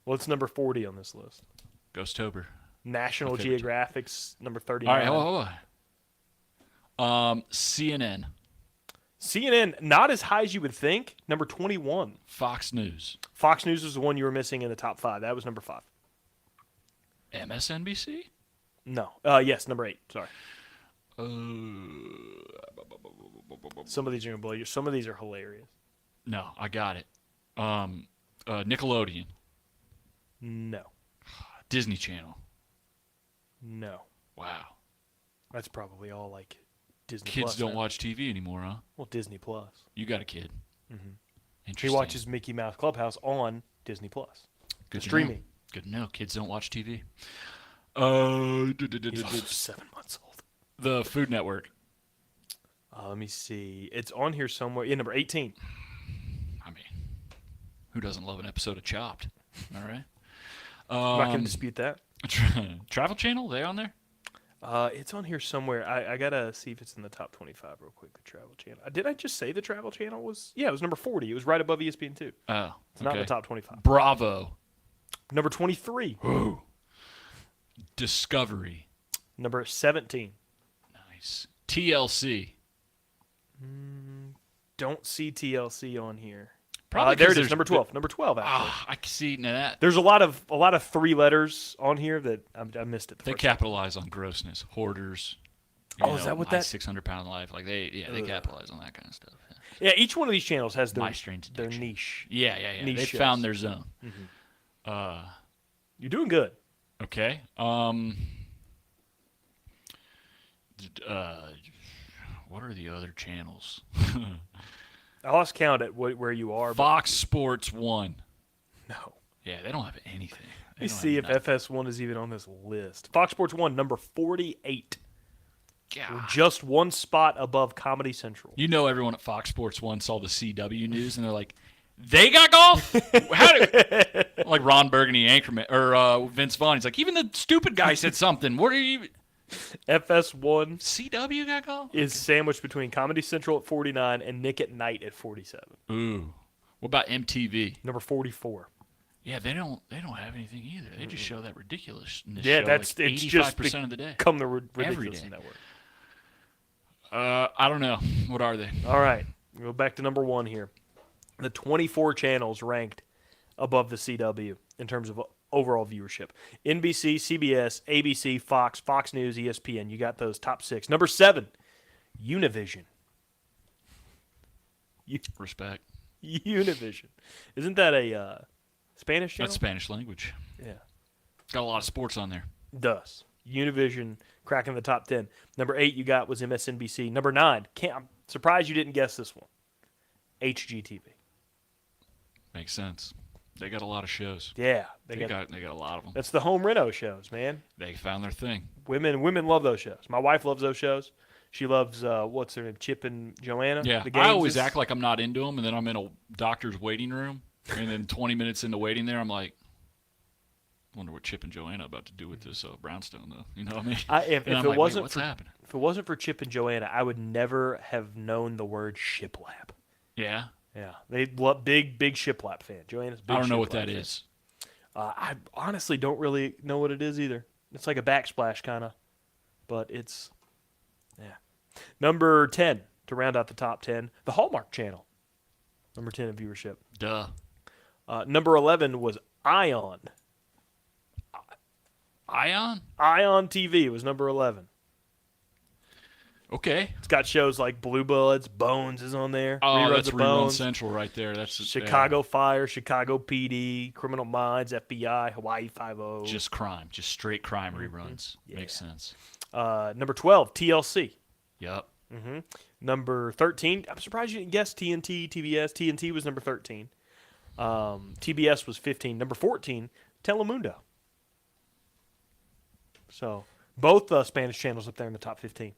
What's number 40 on this list?
Ghostober.
National
My favorite.
Geographic's number 39.
All right, hold on. CNN.
CNN, not as high as you would think. Number 21.
Fox News.
Fox News was the one you were missing in the top 5. That was number 5.
MSNBC?
No. Yes, number 8. Sorry. Some of these are going to blow you. Some of these are hilarious.
No, I got it. Nickelodeon.
No.
Disney Channel.
No.
Wow.
That's probably all like Disney
Kids
Plus.
don't
now.
watch TV anymore, huh?
Well, Disney Plus.
You got a kid.
Mm-hmm. He
Interesting.
watches Mickey Mouse Clubhouse on Disney Plus.
Good to
streaming.
know. Good to know. Kids don't watch TV.
He's also 7 months old.
The Food Network.
Let me see. It's on here somewhere. Yeah, number 18.
I mean, who doesn't love an episode of Chopped? All right.
I'm not going to dispute that.
Travel Channel, they on there?
It's on here somewhere. I got to see if it's in the top 25 real quick, the Travel Channel. Did I just say the Travel Channel was? Yeah, it was number 40. It was right above ESPN2.
Oh,
It's not in the top 25.
Bravo.
Number 23.
Ooh. Discovery.
Number 17.
Nice. TLC.
Don't see TLC on here.
Probably
there
'cause
it is.
there's
Number 12. Number 12. Actually,
I can see that.
there's a lot of 3 letters on here that I missed it.
They capitalize on grossness. Hoarders.
Is that what that?
600-pound life. Like they capitalize on that kind of stuff.
Yeah, each one of these channels has
My Strange
their
Addiction.
niche.
Yeah.
Niche
They
shows.
found their zone.
You're doing good.
Okay. What are the other channels?
I lost count at where you are.
Fox Sports 1.
No.
Yeah, they don't have anything.
Let me see if FS1 is even on this list. Fox Sports 1, number 48.
God.
Just one spot above Comedy Central.
You know, everyone at Fox Sports 1 saw the CW news, and they're like, they got golf? How do like Ron Burgundy, Anchorman, or Vince Vaughn. He's like, even the stupid guy said something. What are you?
FS1
CW got golf?
is sandwiched between Comedy Central at 49 and Nick at Night at 47.
Ooh. What about MTV?
Number 44.
Yeah, they don't have anything either. They just show that ridiculousness.
Yeah,
show
it's
like
just
85% of the day.
Become the
Every
ridiculous
day.
network.
I don't know. What are they?
All right, we'll go back to number 1 here. The 24 channels ranked above the CW in terms of overall viewership. NBC, CBS, ABC, Fox, Fox News, ESPN. You got those top 6. Number 7, Univision.
Respect.
Univision. Isn't that a Spanish channel?
That's Spanish language.
Yeah.
It's got a lot of sports on there.
Does. Univision cracking the top 10. Number 8 you got was MSNBC. Number 9, I'm surprised you didn't guess this one. HGTV.
Makes sense. They got a lot of shows.
Yeah,
They got a lot of them.
that's the home reno shows, man.
They found their thing.
Women love those shows. My wife loves those shows. She loves what's their name, Chip and Joanna.
Yeah,
The
I
Games
always
is-
act like I'm not into them, and then I'm in a doctor's waiting room, and then 20 minutes into waiting there, I'm like, wonder what Chip and Joanna about to do with this brownstone, though. You know what I mean?
If
And I'm
it
like,
wasn't
wait, what's
for
happening?
if it wasn't for Chip and Joanna, I would never have known the word shiplap.
Yeah,
Yeah, they love big shiplap fan. Joanna's big.
I don't know what
shiplap
that
fan.
is.
I honestly don't really know what it is either. It's like a backsplash kind of, but it's, yeah. Number 10 to round out the top 10, the Hallmark Channel. Number 10 in viewership.
Duh.
Number 11 was Ion.
Ion?
Ion TV was number 11.
Okay.
It's got shows like Blue Bloods, Bones is on there.
Oh,
Reruns
that's
of
Rerun
Bones.
Central right there. That's
Chicago Fire, Chicago PD, Criminal Minds, FBI, Hawaii Five-0.
just crime, just straight crime reruns. Makes sense.
Number 12, TLC.
Yep.
Number 13, I'm surprised you didn't guess TNT, TBS. TNT was number 13. TBS was 15. Number 14, Telemundo. So both Spanish channels up there in the top 15.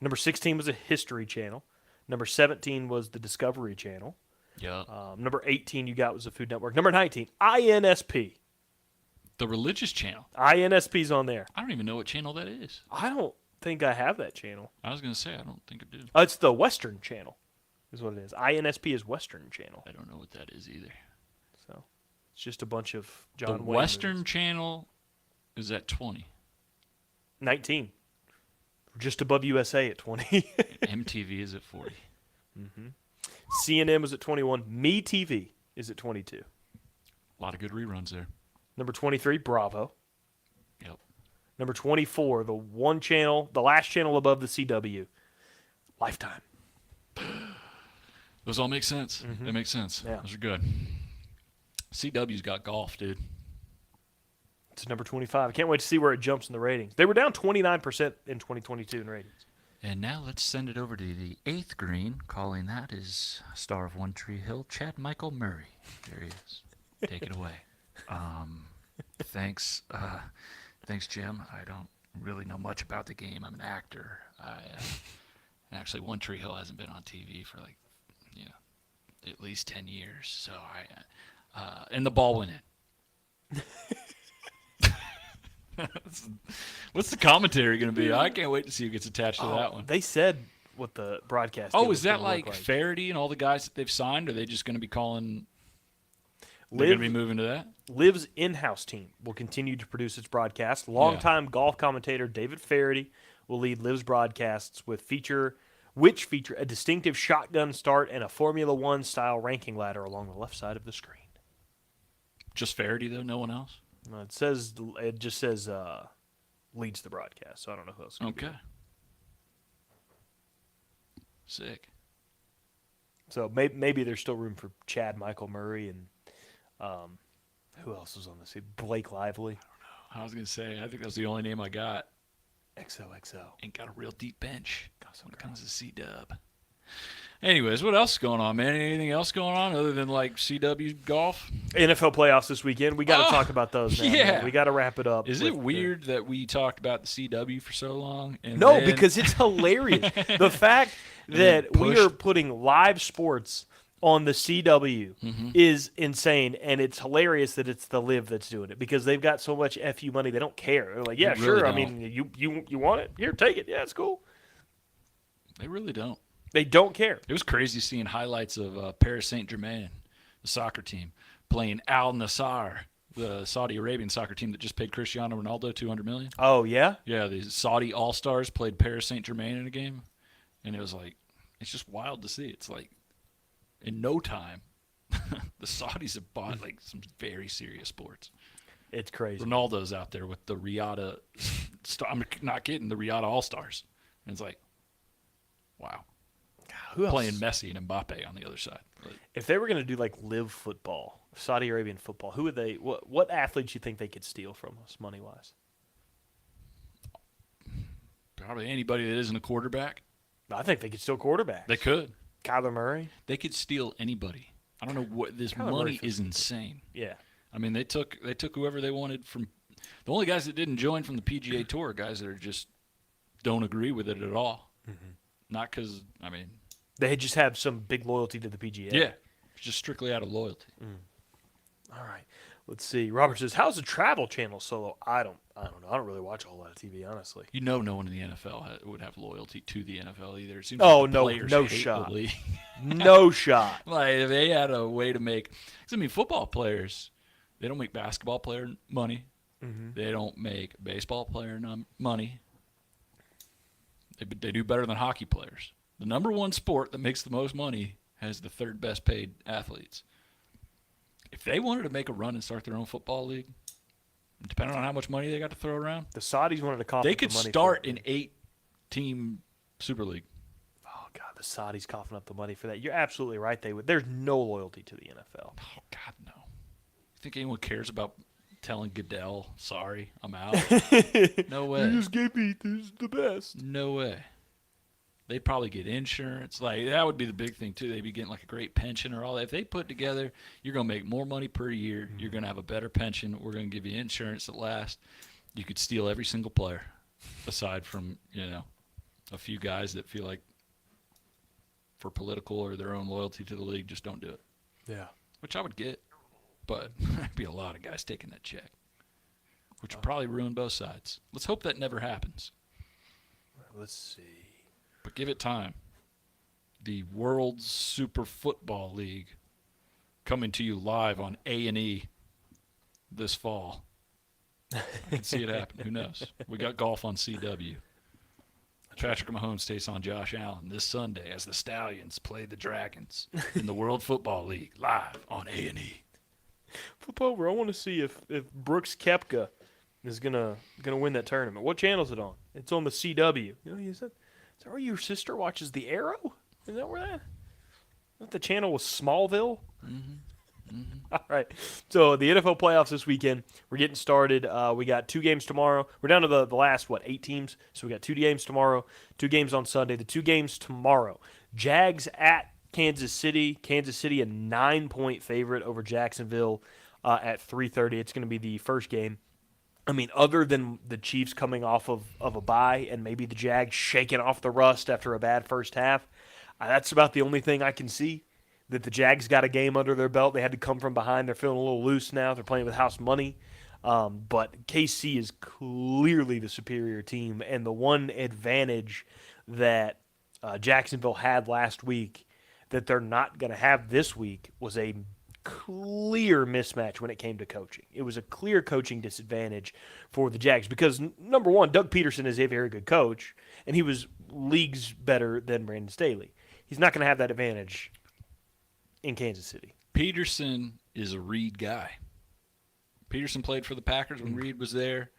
Number 16 was a History Channel. Number 17 was the Discovery Channel.
Yep.
Number 18 you got was the Food Network. Number 19, INSP.
The religious channel.
INSP's on there.
I don't even know what channel that is.
I don't think I have that channel.
I was going to say, I don't think I do.
It's the Western Channel is what it is. INSP is Western Channel.
I don't know what that is either.
So it's just a bunch of John
The
Wayne
Western
movies.
channel is at 20.
19. Just above USA at 20.
MTV is at 40.
CNN was at 21. MeTV is at 22.
A lot of good reruns there.
Number 23, Bravo.
Yep.
Number 24, the last channel above the CW, Lifetime.
Those all make sense. They make sense.
Yeah.
Those are good. CW's got golf, dude.
It's number 25. I can't wait to see where it jumps in the ratings. They were down 29% in 2022 in ratings.
And now let's send it over to the 8th green. Calling that is star of One Tree Hill, Chad Michael Murray. There he is. Take it away. Thanks, Jim. I don't really know much about the game. I'm an actor. Actually, One Tree Hill hasn't been on TV for at least 10 years. So and the ball went in. What's the commentary going to be? I can't wait to see who gets attached to that one.
They said what the broadcast.
Oh,
deal
is
was
that
gonna look
like Faraday and all the guys that they've signed? Are they just going to be calling? They're going to be moving to that?
Liv's in-house team will continue to produce its broadcast. Longtime golf commentator David Faraday will lead Liv's broadcasts, which feature a distinctive shotgun start and a Formula One style ranking ladder along the left side of the screen.
Just Faraday though, no one else.
It just says leads the broadcast, so I don't know who else.
Okay. Sick.
So maybe there's still room for Chad Michael Murray and who else was on this? Blake Lively.
I was going to say, I think that's the only name I got.
XOXO.
Ain't got a real deep bench when it comes to C-Dub. Anyways, what else is going on, man? Anything else going on other than like CW golf?
NFL playoffs this weekend. We got to talk about those now.
Yeah.
Man. We got to wrap it up.
Is it weird that we talked about the CW for so long? And
no,
then...
because it's hilarious. The fact that we are putting live sports on the CW is insane, and it's hilarious that it's the Live that's doing it because they've got so much FU money they don't care. They're like, yeah,
they
sure.
Really
I mean, you want it? Here, take it. Yeah, it's cool.
They really don't.
They don't care.
It was crazy seeing highlights of Paris Saint-Germain, the soccer team, playing Al Nassr, the Saudi Arabian soccer team that just paid Cristiano Ronaldo $200 million.
Oh, yeah?
Yeah, the Saudi All-Stars played Paris Saint-Germain in a game, and it was like, it's just wild to see. It's like, in no time, the Saudis have bought like some very serious sports.
It's crazy.
Ronaldo's out there with the Riyadh, I'm not kidding, the Riyadh All-Stars. And it's like, wow.
Who else?
Playing Messi and Mbappe on the other side.
If they were going to do like Live football, Saudi Arabian football, who would they? What athletes do you think they could steal from us money wise?
Probably anybody that isn't a quarterback.
I think they could steal quarterbacks.
They could.
Kyler Murray.
They could steal anybody. I don't know what this money is insane.
Yeah.
I mean, they took whoever they wanted from. The only guys that didn't join from the PGA Tour are guys that are just don't agree with it at all. Mm-hmm. Not because
they just have some big loyalty to the PGA.
Yeah, just strictly out of loyalty.
All right. Let's see. Robert says, "How's the Travel Channel solo?" I don't know. I don't really watch a whole lot of TV, honestly.
No one in the NFL would have loyalty to the NFL either. It seems
like no shot. No shot.
Like if they had a way to make, football players, they don't make basketball player money. Mm-hmm. They don't make baseball player money. They do better than hockey players. The number one sport that makes the most money has the third best paid athletes. If they wanted to make a run and start their own football league, depending on how much money they got to throw around,
the Saudis wanted to cough
they
up
could
the money
start an 8-team Super League.
Oh God, the Saudis coughing up the money for that. You're absolutely right. They would. There's no loyalty to the NFL.
Oh God, no. You think anyone cares about telling Goodell, sorry, I'm out? No way.
You just gave me this is the best.
No way. They'd probably get insurance. Like that would be the big thing too. They'd be getting like a great pension or all that. If they put together, you're gonna make more money per year. You're gonna have a better pension. We're gonna give you insurance that lasts. You could steal every single player, aside from a few guys that feel like for political or their own loyalty to the league just don't do it.
Yeah,
which I would get, but there'd be a lot of guys taking that check, which would probably ruin both sides. Let's hope that never happens.
Let's see.
But give it time. The World Super Football League coming to you live on A&E this fall. I can see it happen. Who knows? We got golf on CW. Patrick Mahomes takes on Josh Allen this Sunday as the Stallions play the Dragons in the World Football League live on A&E.
Flip over. I want to see if Brooks Koepka is gonna win that tournament. What channel is it on? It's on the CW. Is that where your sister watches The Arrow? Is that where that? Is that the channel with Smallville? Mm-hmm. Mm-hmm. All right. So the NFL playoffs this weekend. We're getting started. We got 2 games tomorrow. We're down to the last 8 teams. So we got 2 games tomorrow, 2 games on Sunday. The 2 games tomorrow: Jags at Kansas City. Kansas City a 9-point favorite over Jacksonville at 3:30. It's going to be the first game. Other than the Chiefs coming off of a bye and maybe the Jags shaking off the rust after a bad first half, that's about the only thing I can see. That the Jags got a game under their belt. They had to come from behind. They're feeling a little loose now. They're playing with house money. But KC is clearly the superior team. And the one advantage that Jacksonville had last week that they're not going to have this week was a clear mismatch when it came to coaching. It was a clear coaching disadvantage for the Jags because, number one, Doug Peterson is a very good coach, and he was leagues better than Brandon Staley. He's not going to have that advantage in Kansas City.
Peterson is a Reed guy. Peterson played for the Packers when Reed was there.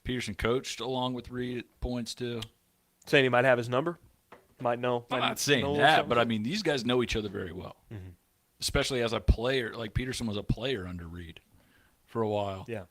Peterson coached along with Reed at points too.
Saying he might have his number? Might know.
I'm not saying that, but I mean, these guys know each other very well. Mm-hmm. Especially as a player. Like, Peterson was a player under Reed for a while.
Yeah.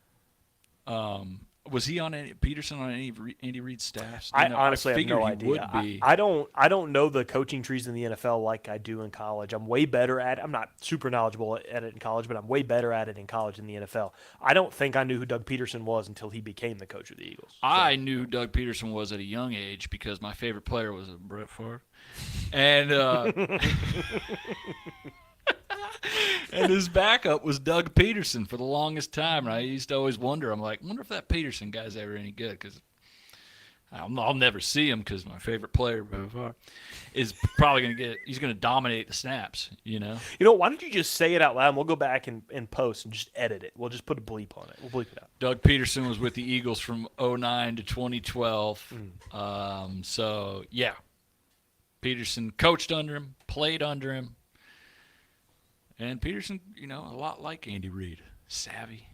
Was he on Peterson on any of Andy Reid's staffs?
I honestly have no idea.
Would be.
I don't know the coaching trees in the NFL like I do in college. I'm way better at it. I'm not super knowledgeable at it in college, but I'm way better at it in college than the NFL. I don't think I knew who Doug Peterson was until he became the coach of the Eagles. So.
I knew who Doug Peterson was at a young age because my favorite player was Brett Favre. And and his backup was Doug Peterson for the longest time. And I used to always wonder, I wonder if that Peterson guy's ever any good, because I'll never see him because my favorite player is probably he's going to dominate the snaps, You know,
why don't you just say it out loud and we'll go back and post and just edit it. We'll just put a bleep on it. We'll bleep it out.
Doug Peterson was with the Eagles from 2009 to 2012. So, yeah. Peterson coached under him, played under him. And Peterson, a lot like Andy Reid, savvy,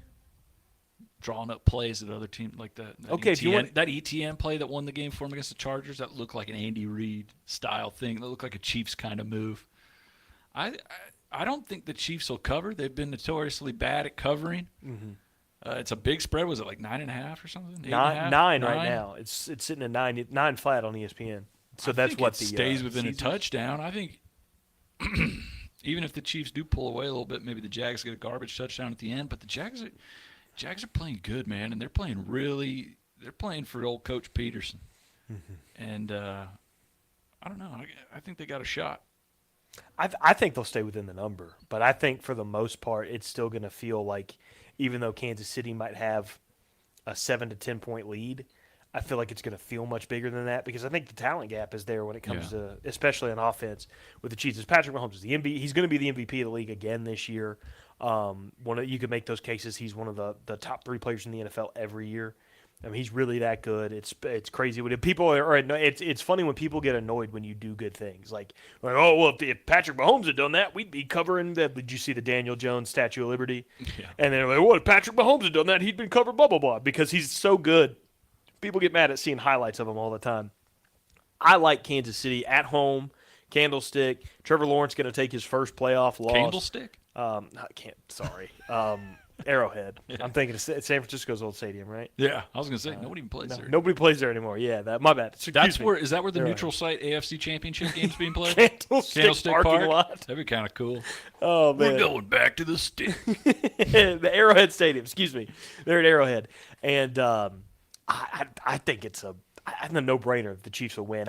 drawing up plays that other teams like that.
Okay,
that ETN play that won the game for him against the Chargers, that looked like an Andy Reid style thing. That looked like a Chiefs kind of move. I don't think the Chiefs will cover. They've been notoriously bad at covering. Mm-hmm. It's a big spread. Was it like 9.5 or something?
Nine right now. It's sitting at 9 flat on ESPN. So that's what the
stays within a touchdown. I think. Even if the Chiefs do pull away a little bit, maybe the Jags get a garbage touchdown at the end. But the Jags are playing good, man, and they're playing for old Coach Peterson. Mm-hmm. And I don't know. I think they got a shot.
I think they'll stay within the number, but I think for the most part, it's still going to feel like, even though Kansas City might have a 7 to 10 point lead, I feel like it's going to feel much bigger than that because I think the talent gap is there when it comes to, especially on offense with the Chiefs. Patrick Mahomes is the MVP. He's going to be the MVP of the league again this year. You could make those cases. He's one of the top 3 players in the NFL every year. I mean, he's really that good. It's crazy when people are. It's funny when people get annoyed when you do good things. Like oh well, if Patrick Mahomes had done that, we'd be covering that. Did you see the Daniel Jones Statue of Liberty? Yeah. And they're like, well, if Patrick Mahomes had done that, he'd been covered. Blah blah blah. Because he's so good. People get mad at seeing highlights of him all the time. I like Kansas City at home, Candlestick. Trevor Lawrence going to take his first playoff loss.
Candlestick?
Arrowhead. Yeah. I'm thinking of San Francisco's old stadium, right?
Yeah, I was going to say nobody even plays there.
Nobody plays there anymore. Yeah, my bad.
Is that where the neutral site AFC Championship game's being played?
Candlestick
parking
lot.
That'd be kind of cool.
Oh man,
we're going back to the stick.
The Arrowhead Stadium. Excuse me. They're at Arrowhead, and I think it's a no-brainer if the Chiefs will win.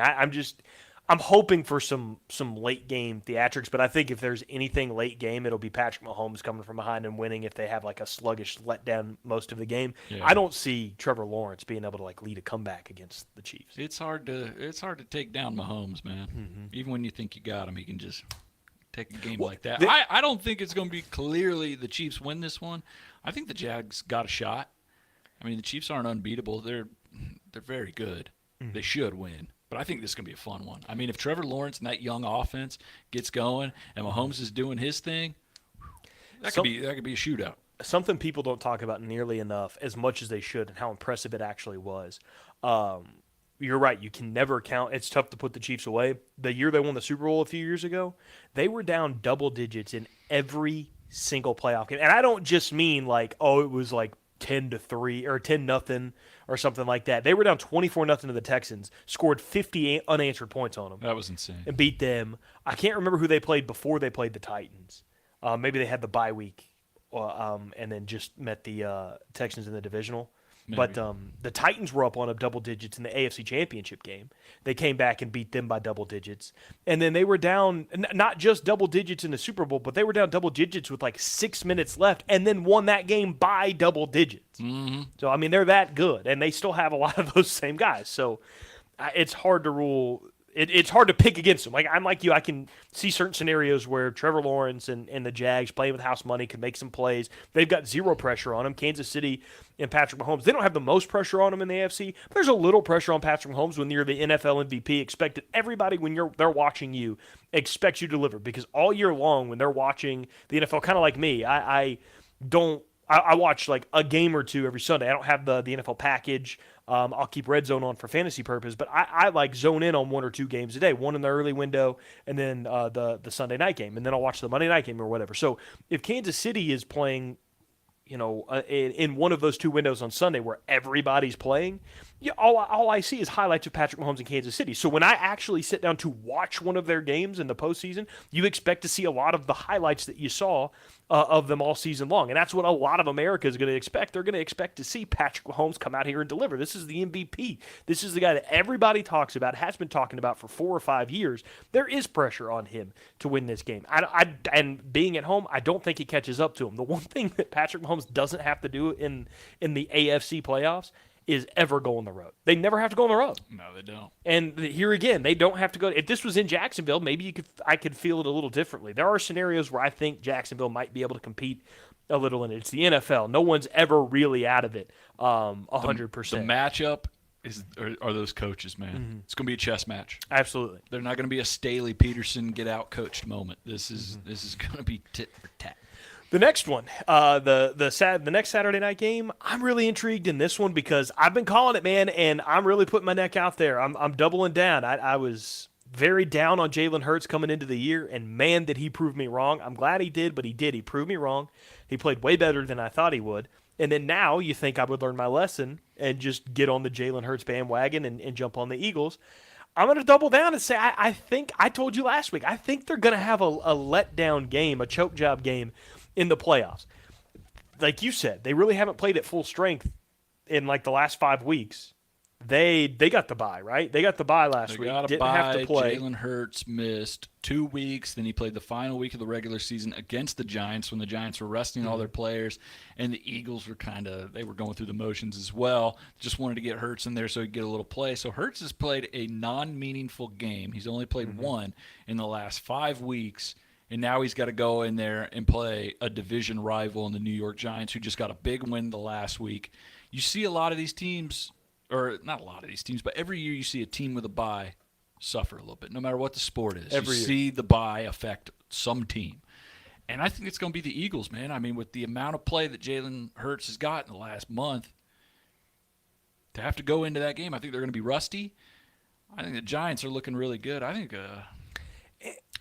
I'm hoping for some late game theatrics, but I think if there's anything late game, it'll be Patrick Mahomes coming from behind and winning if they have like a sluggish letdown most of the game. Yeah. I don't see Trevor Lawrence being able to lead a comeback against the Chiefs.
It's hard to take down Mahomes, man. Mm-hmm. Even when you think you got him, he can just take a game like that. I don't think it's going to be clearly the Chiefs win this one. I think the Jags got a shot. I mean, the Chiefs aren't unbeatable. They're very good. Mm-hmm. They should win. But I think this is going to be a fun one. I mean, if Trevor Lawrence and that young offense gets going and Mahomes is doing his thing, that could be a shootout.
Something people don't talk about nearly enough, as much as they should, and how impressive it actually was. You're right. You can never count. It's tough to put the Chiefs away. The year they won the Super Bowl a few years ago, they were down double digits in every single playoff game. And I don't just mean it was 10-3 or 10-0 or something like that. They were down 24-0 to the Texans, scored 50 unanswered points on them.
That was insane.
And beat them. I can't remember who they played before they played the Titans. Maybe they had the bye week and then just met the Texans in the divisional. Maybe. But the Titans were up on double digits in the AFC Championship game. They came back and beat them by double digits. And then they were down not just double digits in the Super Bowl, but they were down double digits with 6 minutes left and then won that game by double digits. Mm-hmm. So, I mean, they're that good. And they still have a lot of those same guys. So, it's hard to rule It's hard to pick against them. Like I'm like you, I can see certain scenarios where Trevor Lawrence and the Jags playing with house money could make some plays. They've got zero pressure on them. Kansas City and Patrick Mahomes, they don't have the most pressure on them in the AFC. But there's a little pressure on Patrick Mahomes when you're the NFL MVP. Expected everybody when they're watching you expects you to deliver because all year long when they're watching the NFL, kind of like me, I watch like a game or two every Sunday. I don't have the NFL package. I'll keep Red Zone on for fantasy purpose, but I like zone in on one or two games a day, one in the early window and then the Sunday night game, and then I'll watch the Monday night game or whatever. So if Kansas City is playing, in one of those two windows on Sunday where everybody's playing, all I see is highlights of Patrick Mahomes in Kansas City. So when I actually sit down to watch one of their games in the postseason, you expect to see a lot of the highlights that you saw of them all season long. And that's what a lot of America is going to expect. They're going to expect to see Patrick Mahomes come out here and deliver. This is the MVP. This is the guy that everybody talks about, has been talking about for 4 or 5 years. There is pressure on him to win this game. And being at home, I don't think he catches up to him. The one thing that Patrick Mahomes doesn't have to do in the AFC playoffs is ever go on the road. They never have to go on the road.
No, they don't.
And here again, they don't have to go. If this was in Jacksonville, maybe I could feel it a little differently. There are scenarios where I think Jacksonville might be able to compete a little in it. It's the NFL. No one's ever really out of it 100%.
The matchup are those coaches, man. Mm-hmm. It's going to be a chess match.
Absolutely.
They're not going to be a Staley Peterson get out coached moment. This is going to be tit for tat.
The next one, the next Saturday night game, I'm really intrigued in this one because I've been calling it, man, and I'm really putting my neck out there. I'm doubling down. I was very down on Jalen Hurts coming into the year, and man, did he prove me wrong. I'm glad he did, but he did. He proved me wrong. He played way better than I thought he would. And then now you think I would learn my lesson and just get on the Jalen Hurts bandwagon and jump on the Eagles. I'm going to double down and say I think I told you last week, I think they're going to have a letdown game, a choke job game in the playoffs. Like you said, they really haven't played at full strength in like the last 5 weeks. They got the bye, right? They got the bye last week.
Got a
Didn't
bye.
have to play.
Jalen Hurts missed 2 weeks. Then he played the final week of the regular season against the Giants when the Giants were resting all their players. And the Eagles were they were going through the motions as well. Just wanted to get Hurts in there so he'd get a little play. So Hurts has played a non-meaningful game. He's only played one in the last 5 weeks. And now he's got to go in there and play a division rival in the New York Giants, who just got a big win the last week. You see a lot of these teams, or not a lot of these teams, but every year you see a team with a bye suffer a little bit, no matter what the sport is.
Every
you
year.
See the bye affect some team. And I think it's going to be the Eagles, man. I mean, with the amount of play that Jalen Hurts has got in the last month, to have to go into that game, I think they're going to be rusty. I think the Giants are looking really good. I think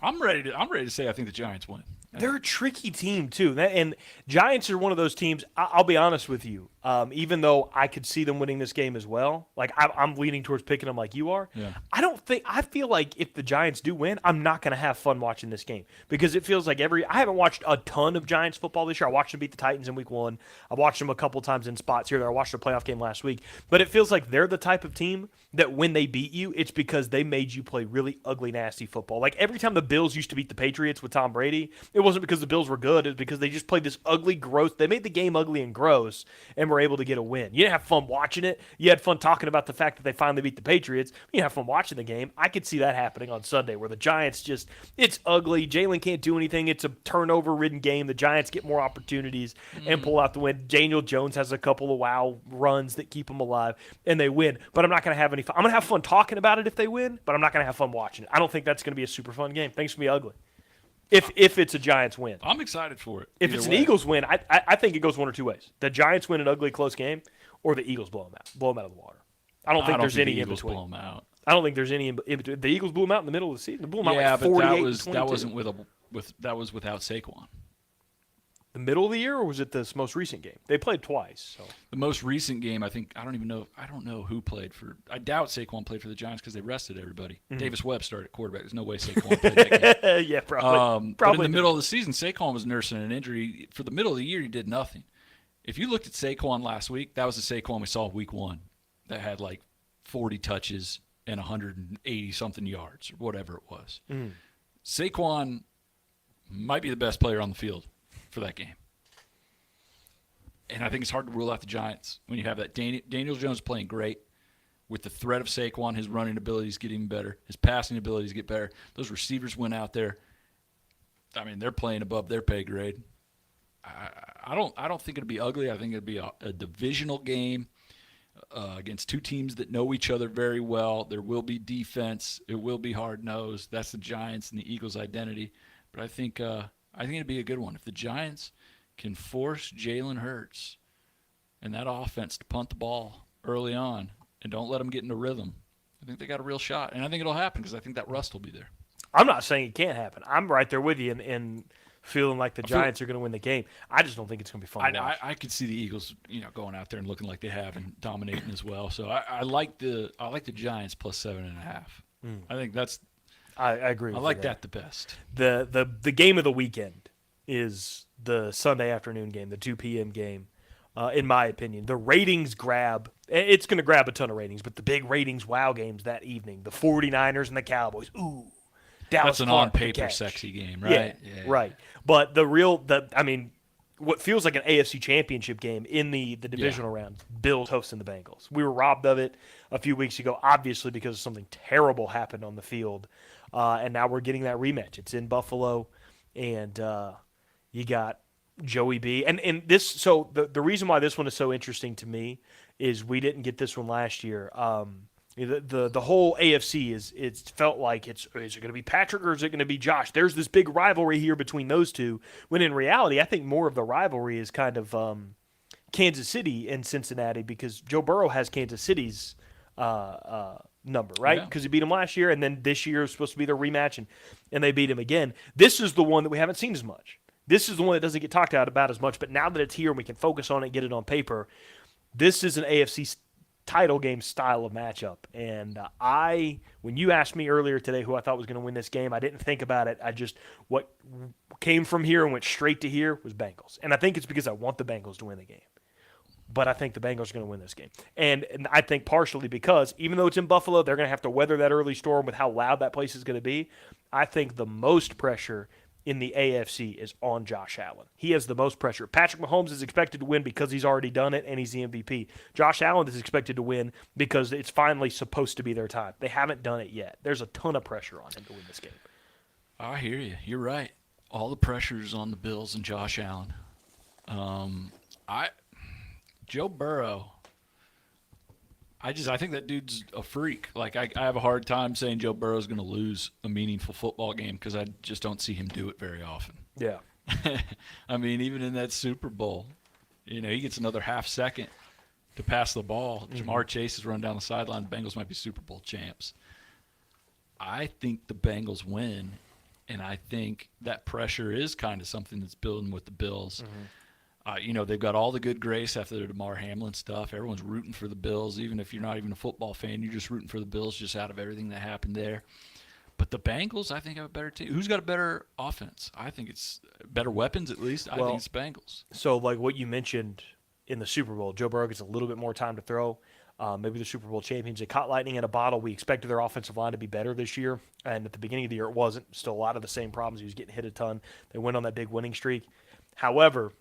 I'm ready to say I think the Giants win.
They're a tricky team, too. And Giants are one of those teams, I'll be honest with you, even though I could see them winning this game as well. Like, I'm leaning towards picking them like you are.
Yeah.
I feel like if the Giants do win, I'm not going to have fun watching this game because it feels like I haven't watched a ton of Giants football this year. I watched them beat the Titans in week 1. I watched them a couple times in spots here. I watched a playoff game last week. But it feels like they're the type of team that when they beat you, it's because they made you play really ugly, nasty football. Like every time the Bills used to beat the Patriots with Tom Brady, it wasn't because the Bills were good. It was because they just played this ugly, gross. They made the game ugly and gross and were able to get a win. You didn't have fun watching it. You had fun talking about the fact that they finally beat the Patriots. You didn't have fun watching the game. I could see that happening on Sunday where the Giants it's ugly. Jalen can't do anything. It's a turnover-ridden game. The Giants get more opportunities and pull out the win. Daniel Jones has a couple of wow runs that keep them alive, and they win. But I'm not going to have any fun. I'm going to have fun talking about it if they win, but I'm not going to have fun watching it. I don't think that's going to be a super fun game. I think it's going to be ugly. If it's a Giants win.
I'm excited for it.
If it's an Eagles win, I think it goes one or two ways. The Giants win an ugly, close game, or the Eagles blow them out of the water. I don't think there's any in between.
Blow them out.
I don't think there's any in between. The Eagles blew them out in the middle of the season. They blew them out like 48
but that
22.
that was without Saquon.
The middle of the year, or was it this most recent game? They played twice. So.
The most recent game, I don't know who played for. I doubt Saquon played for the Giants because they rested everybody. Mm-hmm. Davis Webb started at quarterback. There's no way Saquon played that game.
Yeah, probably.
But in the middle of the season, Saquon was nursing an injury. For the middle of the year, he did nothing. If you looked at Saquon last week, that was the Saquon we saw week 1 that had like 40 touches and 180-something yards or whatever it was. Mm. Saquon might be the best player on the field for that game. And I think it's hard to rule out the Giants when you have that. Daniel Jones playing great. with the threat of Saquon, his running abilities get even better. His passing abilities get better. Those receivers went out there. I mean, they're playing above their pay grade. I don't think it'll be ugly. I think it'll be a divisional game against two teams that know each other very well. There will be defense. It will be hard-nosed. That's the Giants and the Eagles' identity. But I think it'd be a good one. If the Giants can force Jalen Hurts and that offense to punt the ball early on and don't let them get into rhythm, I think they got a real shot. And I think it'll happen because I think that rust will be there.
I'm not saying it can't happen. I'm right there with you in feeling like the Giants are going to win the game. I just don't think it's going to be fun to watch.
I could see the Eagles, going out there and looking like they have and dominating as well. So I like the Giants plus 7.5. I think that's.
I agree.
I like that the best.
The game of the weekend is the Sunday afternoon game, the 2 p.m. game. In my opinion, the ratings grab. It's going to grab a ton of ratings, but the big ratings wow games that evening, the 49ers and the Cowboys. Ooh. Dallas
That's an
Clark
on-paper sexy game, right?
Yeah, right. But what feels like an AFC championship game in the divisional round, Bills hosting the Bengals. We were robbed of it a few weeks ago, obviously because something terrible happened on the field, and now we're getting that rematch. It's in Buffalo, and you got Joey B. And this, so the reason why this one is so interesting to me is we didn't get this one last year. The whole AFC it's felt like is it going to be Patrick or is it going to be Josh? There's this big rivalry here between those two, when in reality I think more of the rivalry is kind of Kansas City and Cincinnati, because Joe Burrow has Kansas City's number, right? Because he beat him last year, and then this year is supposed to be their rematch, and they beat him again. This is the one that we haven't seen as much. This is the one that doesn't get talked about as much, but now that it's here and we can focus on it and get it on paper, this is an AFC title game style of matchup. And when you asked me earlier today who I thought was going to win this game, I didn't think about it. What came from here and went straight to here was Bengals. And I think it's because I want the Bengals to win the game. But I think the Bengals are going to win this game. And I think partially because even though it's in Buffalo, they're going to have to weather that early storm with how loud that place is going to be. I think the most pressure in the AFC is on Josh Allen. He has the most pressure. Patrick Mahomes is expected to win because he's already done it and he's the MVP. Josh Allen is expected to win because it's finally supposed to be their time. They haven't done it yet. There's a ton of pressure on him to win this game.
I hear you. You're right. All the pressure is on the Bills and Josh Allen. Joe Burrow, I think that dude's a freak. Like, I have a hard time saying Joe Burrow's going to lose a meaningful football game because I just don't see him do it very often.
Yeah.
I mean, even in that Super Bowl, he gets another half second to pass the ball. Jamar Chase is running down the sideline. The Bengals might be Super Bowl champs. I think the Bengals win, and I think that pressure is kind of something that's building with the Bills. They've got all the good grace after the DeMar Hamlin stuff. Everyone's rooting for the Bills. Even if you're not even a football fan, you're just rooting for the Bills just out of everything that happened there. But the Bengals, I think, have a better team. Who's got a better offense? I think it's better weapons, at least. I think it's Bengals.
So, like what you mentioned in the Super Bowl, Joe Burrow gets a little bit more time to throw. Maybe the Super Bowl champions, they caught lightning in a bottle. We expected their offensive line to be better this year, and at the beginning of the year it wasn't. Still a lot of the same problems. He was getting hit a ton. They went on that big winning streak. However,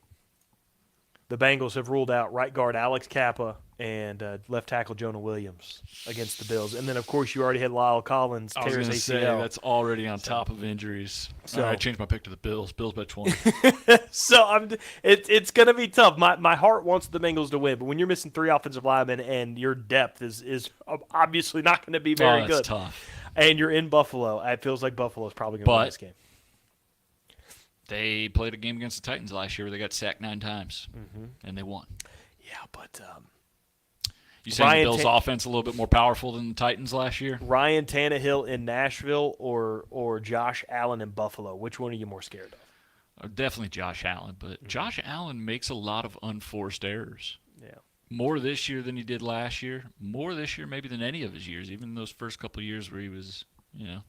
the Bengals have ruled out right guard Alex Kappa and left tackle Jonah Williams against the Bills. And then, of course, you already had Lyle Collins tear his ACL.
I was going to say, that's already on top of injuries. So I changed my pick to the Bills. Bills by 20.
So it's going to be tough. My heart wants the Bengals to win, but when you're missing 3 offensive linemen and your depth is obviously not going to be very good.
That's tough.
And you're in Buffalo, it feels like Buffalo is probably going to win this game.
They played a game against the Titans last year where they got sacked 9 times, and they won.
Yeah, but
you saying the Bills' offense a little bit more powerful than the Titans last year?
Ryan Tannehill in Nashville or Josh Allen in Buffalo? Which one are you more scared of?
Definitely Josh Allen, but Josh Allen makes a lot of unforced errors.
Yeah.
More this year than he did last year. More this year maybe than any of his years, even those first couple of years where he was,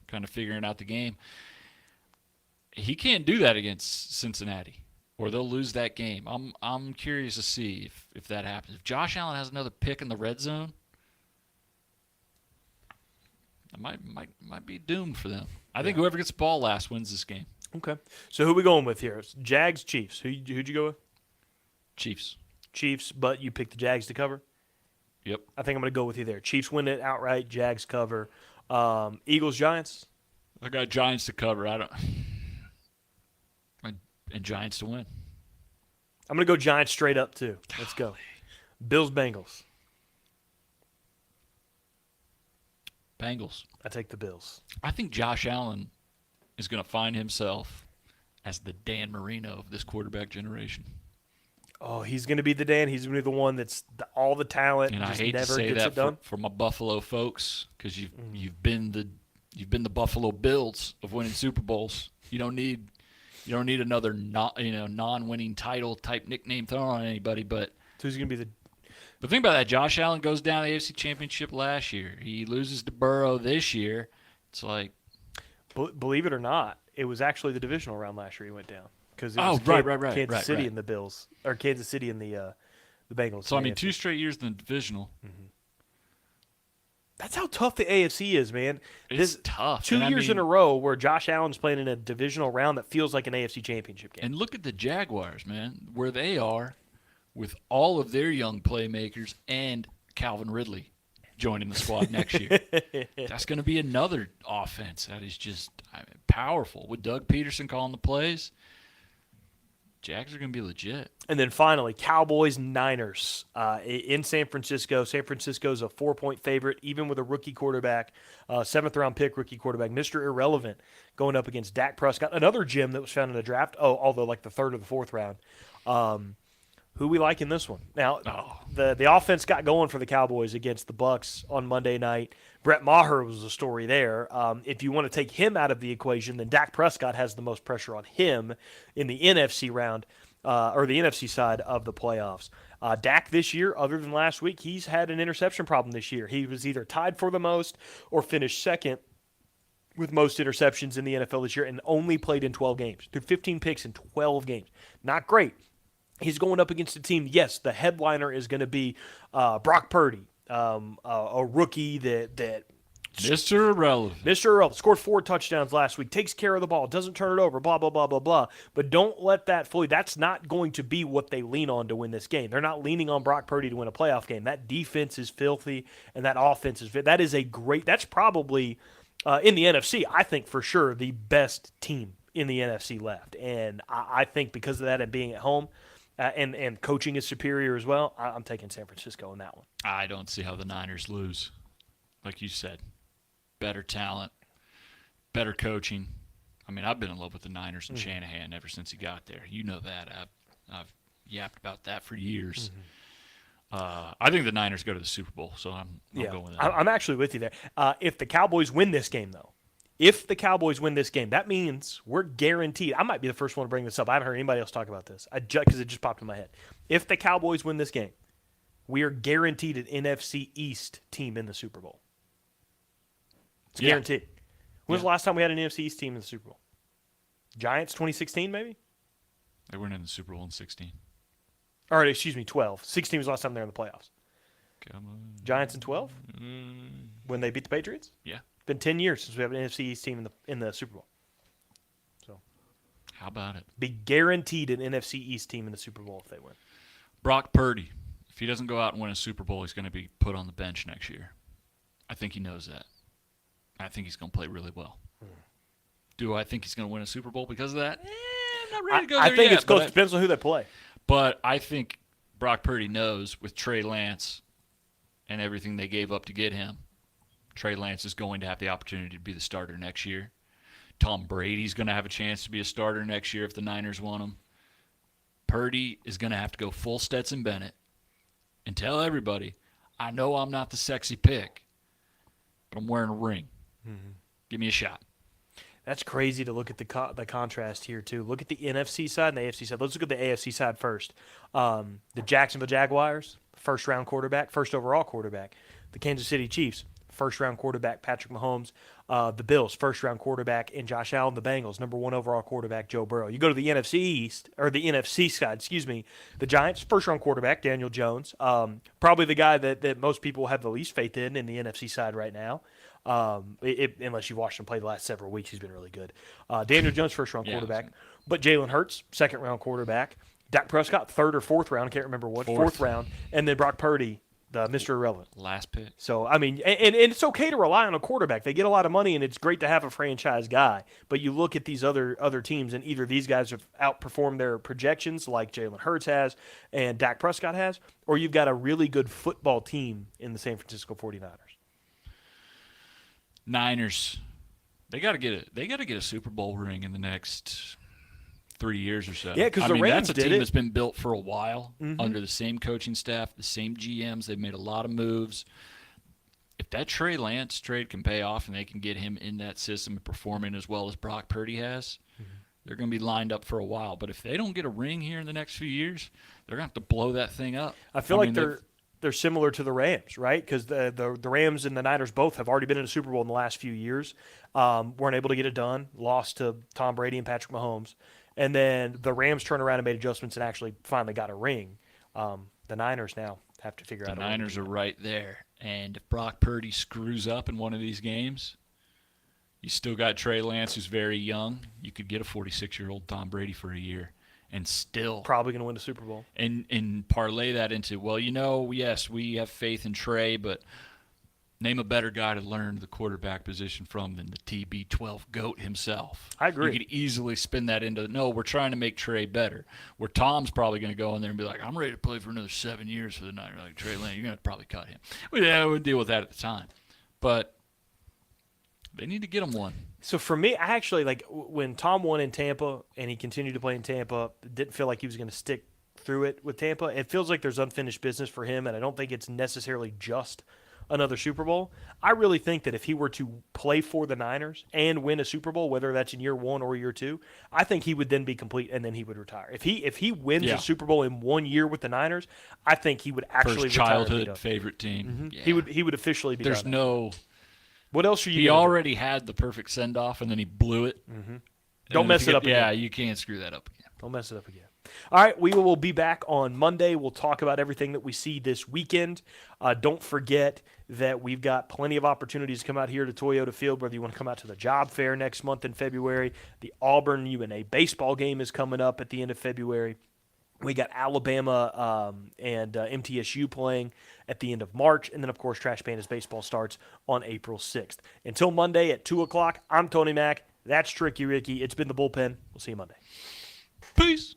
kind of figuring out the game. He can't do that against Cincinnati, or they'll lose that game. I'm curious to see if that happens. If Josh Allen has another pick in the red zone, it might be doomed for them. I think whoever gets the ball last wins this game.
Okay. So who are we going with here? Jags, Chiefs. Who'd you go with?
Chiefs.
Chiefs, but you picked the Jags to cover?
Yep.
I think I'm going to go with you there. Chiefs win it outright. Jags cover. Eagles, Giants.
I got Giants to cover. And Giants to win.
I'm going to go Giants straight up, too. Let's go. Bills, Bengals.
Bengals.
I take the Bills.
I think Josh Allen is going to find himself as the Dan Marino of this quarterback generation.
Oh, he's going to be the Dan. He's going to be the one that's all the talent
And I
just
hate to
never
say
gets
that
it done.
for my Buffalo folks, because you've been the Buffalo Bills of winning Super Bowls. You don't need another non-winning title type nickname thrown on anybody. But
So who's going to be
the thing about that, Josh Allen goes down to the AFC Championship last year. He loses to Burrow this year. It's like,
believe it or not, it was actually the divisional round last year he went down. Because
right.
Kansas City and the Bills, or Kansas City and the Bengals.
So, I mean, 2 straight years in the divisional.
Mm-hmm. That's how tough the AFC is, man.
It's tough.
2 years in a row where Josh Allen's playing in a divisional round that feels like an AFC championship game.
And look at the Jaguars, man, where they are with all of their young playmakers and Calvin Ridley joining the squad next year. That's going to be another offense that is just powerful. With Doug Peterson calling the plays, Jags are going to be legit.
And then finally, Cowboys, Niners in San Francisco. San Francisco's a 4-point favorite, even with a rookie quarterback, 7th-round pick rookie quarterback, Mr. Irrelevant, going up against Dak Prescott, another gem that was found in the draft, although like the 3rd or the 4th round. Who we like in this one? Now, the offense got going for the Cowboys against the Bucs on Monday night. Brett Maher was the story there. If you want to take him out of the equation, then Dak Prescott has the most pressure on him in the NFC round, or the NFC side of the playoffs. Dak this year, other than last week, he's had an interception problem this year. He was either tied for the most or finished second with most interceptions in the NFL this year and only played in 12 games. Threw 15 picks in 12 games. Not great. He's going up against a team, yes, the headliner is going to be Brock Purdy, a rookie that
Mr. Irrelevant.
Mr. Irrelevant scored 4 touchdowns last week, takes care of the ball, doesn't turn it over, blah, blah, blah, blah, blah. But don't let that fool you. That's not going to be what they lean on to win this game. They're not leaning on Brock Purdy to win a playoff game. That defense is filthy, and that offense is – that is a great – that's probably, in the NFC, I think for sure the best team in the NFC left. And I think because of that and being at home – and coaching is superior as well, I'm taking San Francisco in that one.
I don't see how the Niners lose. Like you said, better talent, better coaching. I mean, I've been in love with the Niners and Shanahan ever since he got there. You know that. I've yapped about that for years. I think the Niners go to the Super Bowl, so I'm going with that.
I'm actually with you there. If the Cowboys win this game, though, that means we're guaranteed. I might be the first one to bring this up. I haven't heard anybody else talk about this because it just popped in my head. If the Cowboys win this game, we are guaranteed an NFC East team in the Super Bowl. It's guaranteed. When was the last time we had an NFC East team in the Super Bowl? Giants 2016, maybe?
They weren't in the Super Bowl in 16.
Or, excuse me, 12. 16 was the last time they were in the playoffs.
Come on.
Giants in 12? When they beat the Patriots?
Yeah.
It's been 10 years since we have an NFC East team in the Super Bowl. So,
how about it?
Be guaranteed an NFC East team in the Super Bowl if they win.
Brock Purdy, if he doesn't go out and win a Super Bowl, he's going to be put on the bench next year. I think he knows that. I think he's going to play really well. Do I think he's going to win a Super Bowl because of that? I'm not ready to go there
I think
yet,
it's close. Depends on who they play.
But I think Brock Purdy knows with Trey Lance and everything they gave up to get him, Trey Lance is going to have the opportunity to be the starter next year. Tom Brady's going to have a chance to be a starter next year if the Niners want him. Purdy is going to have to go full Stetson Bennett and tell everybody, I know I'm not the sexy pick, but I'm wearing a ring. Give me a shot.
That's crazy to look at the contrast here, too. Look at the NFC side and the AFC side. Let's look at the AFC side first. The Jacksonville Jaguars, first-round quarterback, first overall quarterback. The Kansas City Chiefs, first-round quarterback Patrick Mahomes. The Bills, first-round quarterback, and Josh Allen. The Bengals, number 1 overall quarterback Joe Burrow. You go to the NFC East, or the NFC side, the Giants, first-round quarterback Daniel Jones. Probably the guy that most people have the least faith in the NFC side right now. Unless you've watched him play the last several weeks, he's been really good. Daniel Jones, first-round quarterback. But Jalen Hurts, second-round quarterback. Dak Prescott, 3rd or 4th round, I can't remember what, 4th round. And then Brock Purdy, the Mr. Irrelevant.
Last pick.
So, I mean, and it's okay to rely on a quarterback. They get a lot of money, and it's great to have a franchise guy. But you look at these other teams, and either these guys have outperformed their projections like Jalen Hurts has and Dak Prescott has, or you've got a really good football team in the San Francisco 49ers.
Niners. They got to get a Super Bowl ring in the next 3 years or so.
Yeah, because the Rams
that's a
did
team
it.
that's been built for a while under the same coaching staff, the same GMs. They've made a lot of moves. If that Trey Lance trade can pay off and they can get him in that system and performing as well as Brock Purdy has, they're going to be lined up for a while. But if they don't get a ring here in the next few years, they're going to have to blow that thing up.
I feel like they're similar to the Rams, right? Because the Rams and the Niners both have already been in a Super Bowl in the last few years. Weren't able to get it done. Lost to Tom Brady and Patrick Mahomes. And then the Rams turned around and made adjustments and actually finally got a ring. The Niners now have to figure out.
The Niners are right there. And if Brock Purdy screws up in one of these games, you still got Trey Lance, who's very young. You could get a 46-year-old Tom Brady for a year and still
probably going to win the Super Bowl.
And parlay that into, well, yes, we have faith in Trey, but name a better guy to learn the quarterback position from than the TB12 GOAT himself.
I agree.
You could easily spin that into, no, we're trying to make Trey better. Where Tom's probably going to go in there and be like, I'm ready to play for another 7 years for the Niners. Like, Trey Lance, you're going to probably cut him. Well, yeah, we'll deal with that at the time. But they need to get him one.
So for me, I actually, like, when Tom won in Tampa and he continued to play in Tampa, didn't feel like he was going to stick through it with Tampa. It feels like there's unfinished business for him, and I don't think it's necessarily just another Super Bowl. I really think that if he were to play for the Niners and win a Super Bowl, whether that's in year 1 or year 2, I think he would then be complete and then he would retire. If he wins a Super Bowl in 1 year with the Niners, I think he would actually
First
retire.
Childhood favorite team.
Yeah. He would officially be
There's
done.
no.
What else are you?
He already had the perfect send off and then he blew it.
Don't mess it up again.
Yeah, you can't screw that up again.
Don't mess it up again. All right, we will be back on Monday. We'll talk about everything that we see this weekend. Don't forget that we've got plenty of opportunities to come out here to Toyota Field, whether you want to come out to the job fair next month in February. The Auburn UNA baseball game is coming up at the end of February. We got Alabama and MTSU playing at the end of March. And then, of course, Trash Pandas baseball starts on April 6th. Until Monday at 2 o'clock, I'm Tony Mack. That's Tricky Ricky. It's been the Bullpen. We'll see you Monday.
Peace.